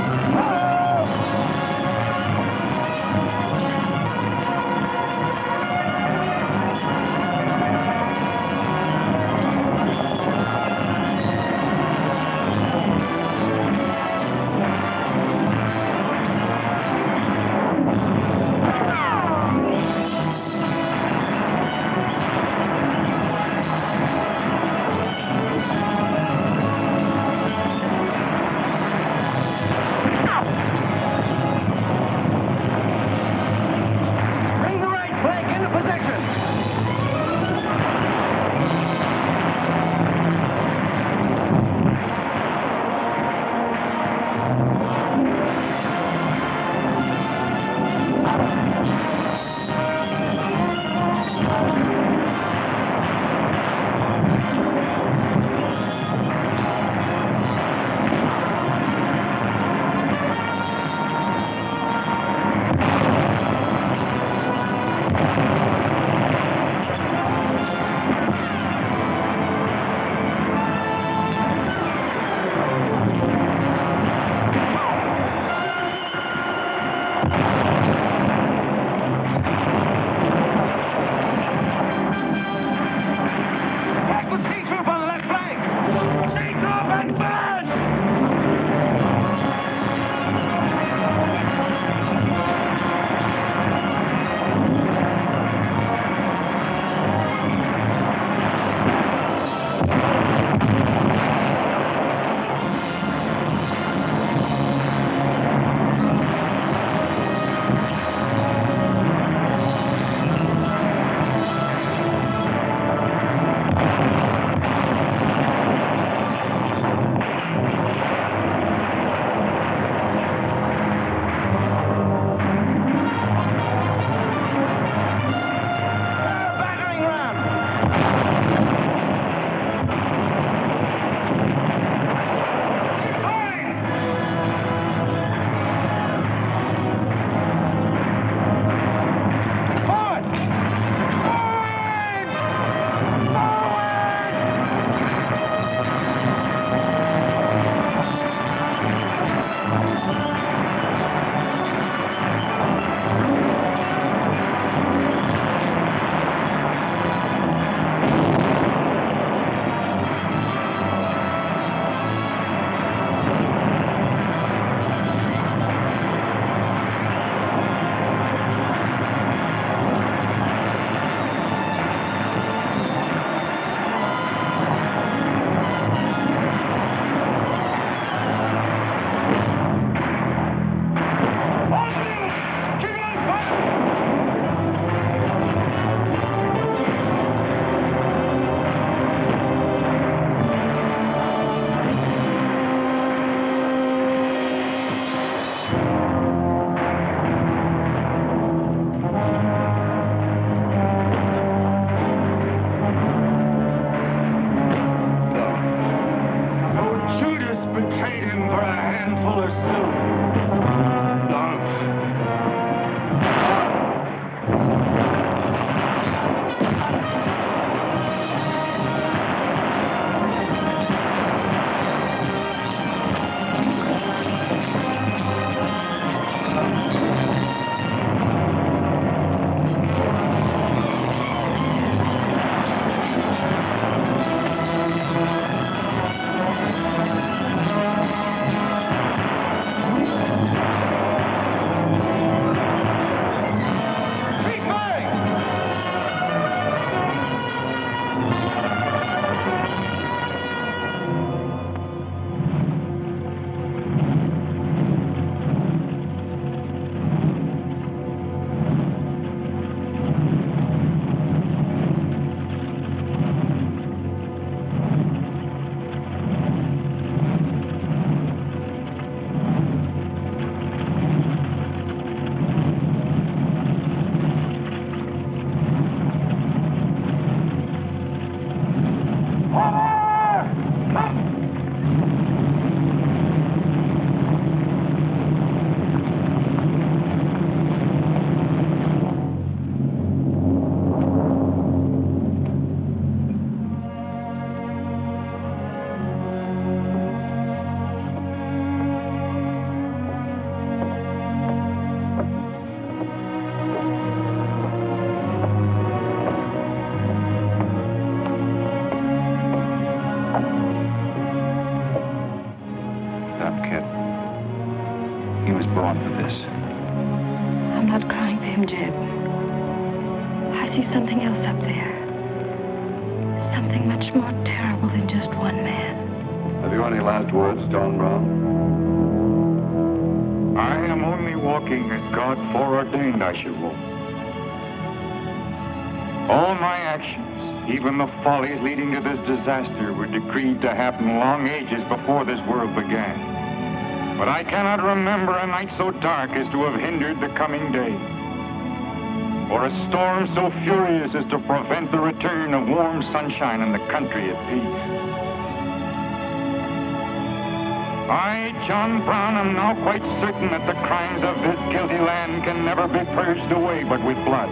up, kid. He was born for this. I'm not crying for him, Jeb. I see something else up there. Something much more terrible than just one man. Have you any last words, John Brown? I am only walking as God foreordained I should walk. All my actions, even the follies leading to this disaster, were decreed to happen long ages before this world began. But I cannot remember a night so dark as to have hindered the coming day, or a storm so furious as to prevent the return of warm sunshine and the country at peace. I, John Brown, am now quite certain that the crimes of this guilty land can never be purged away but with blood.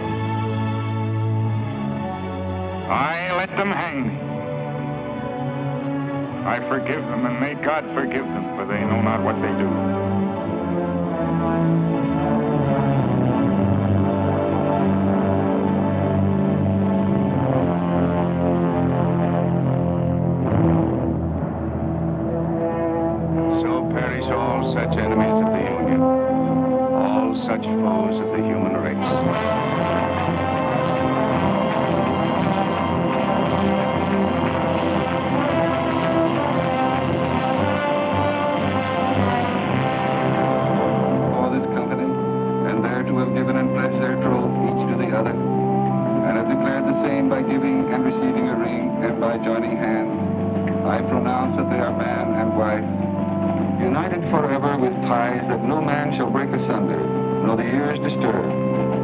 I let them hang me. I forgive them, and may God forgive them, for they know not what they do. So perish all such enemies of the Union, all such foes of the human race. By giving and receiving a ring, and by joining hands, I pronounce that they are man and wife, united forever with ties that no man shall break asunder, nor the years disturb,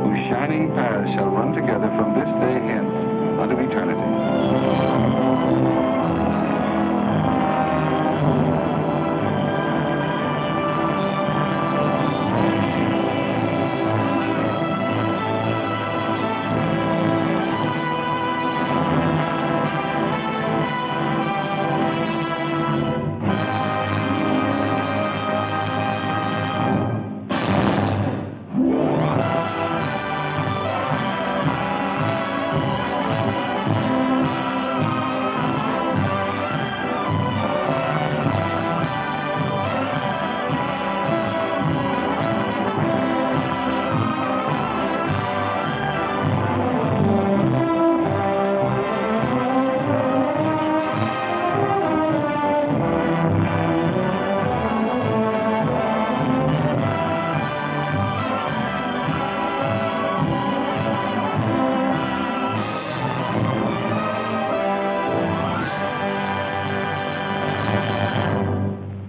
whose shining paths shall run together from this day hence unto eternity.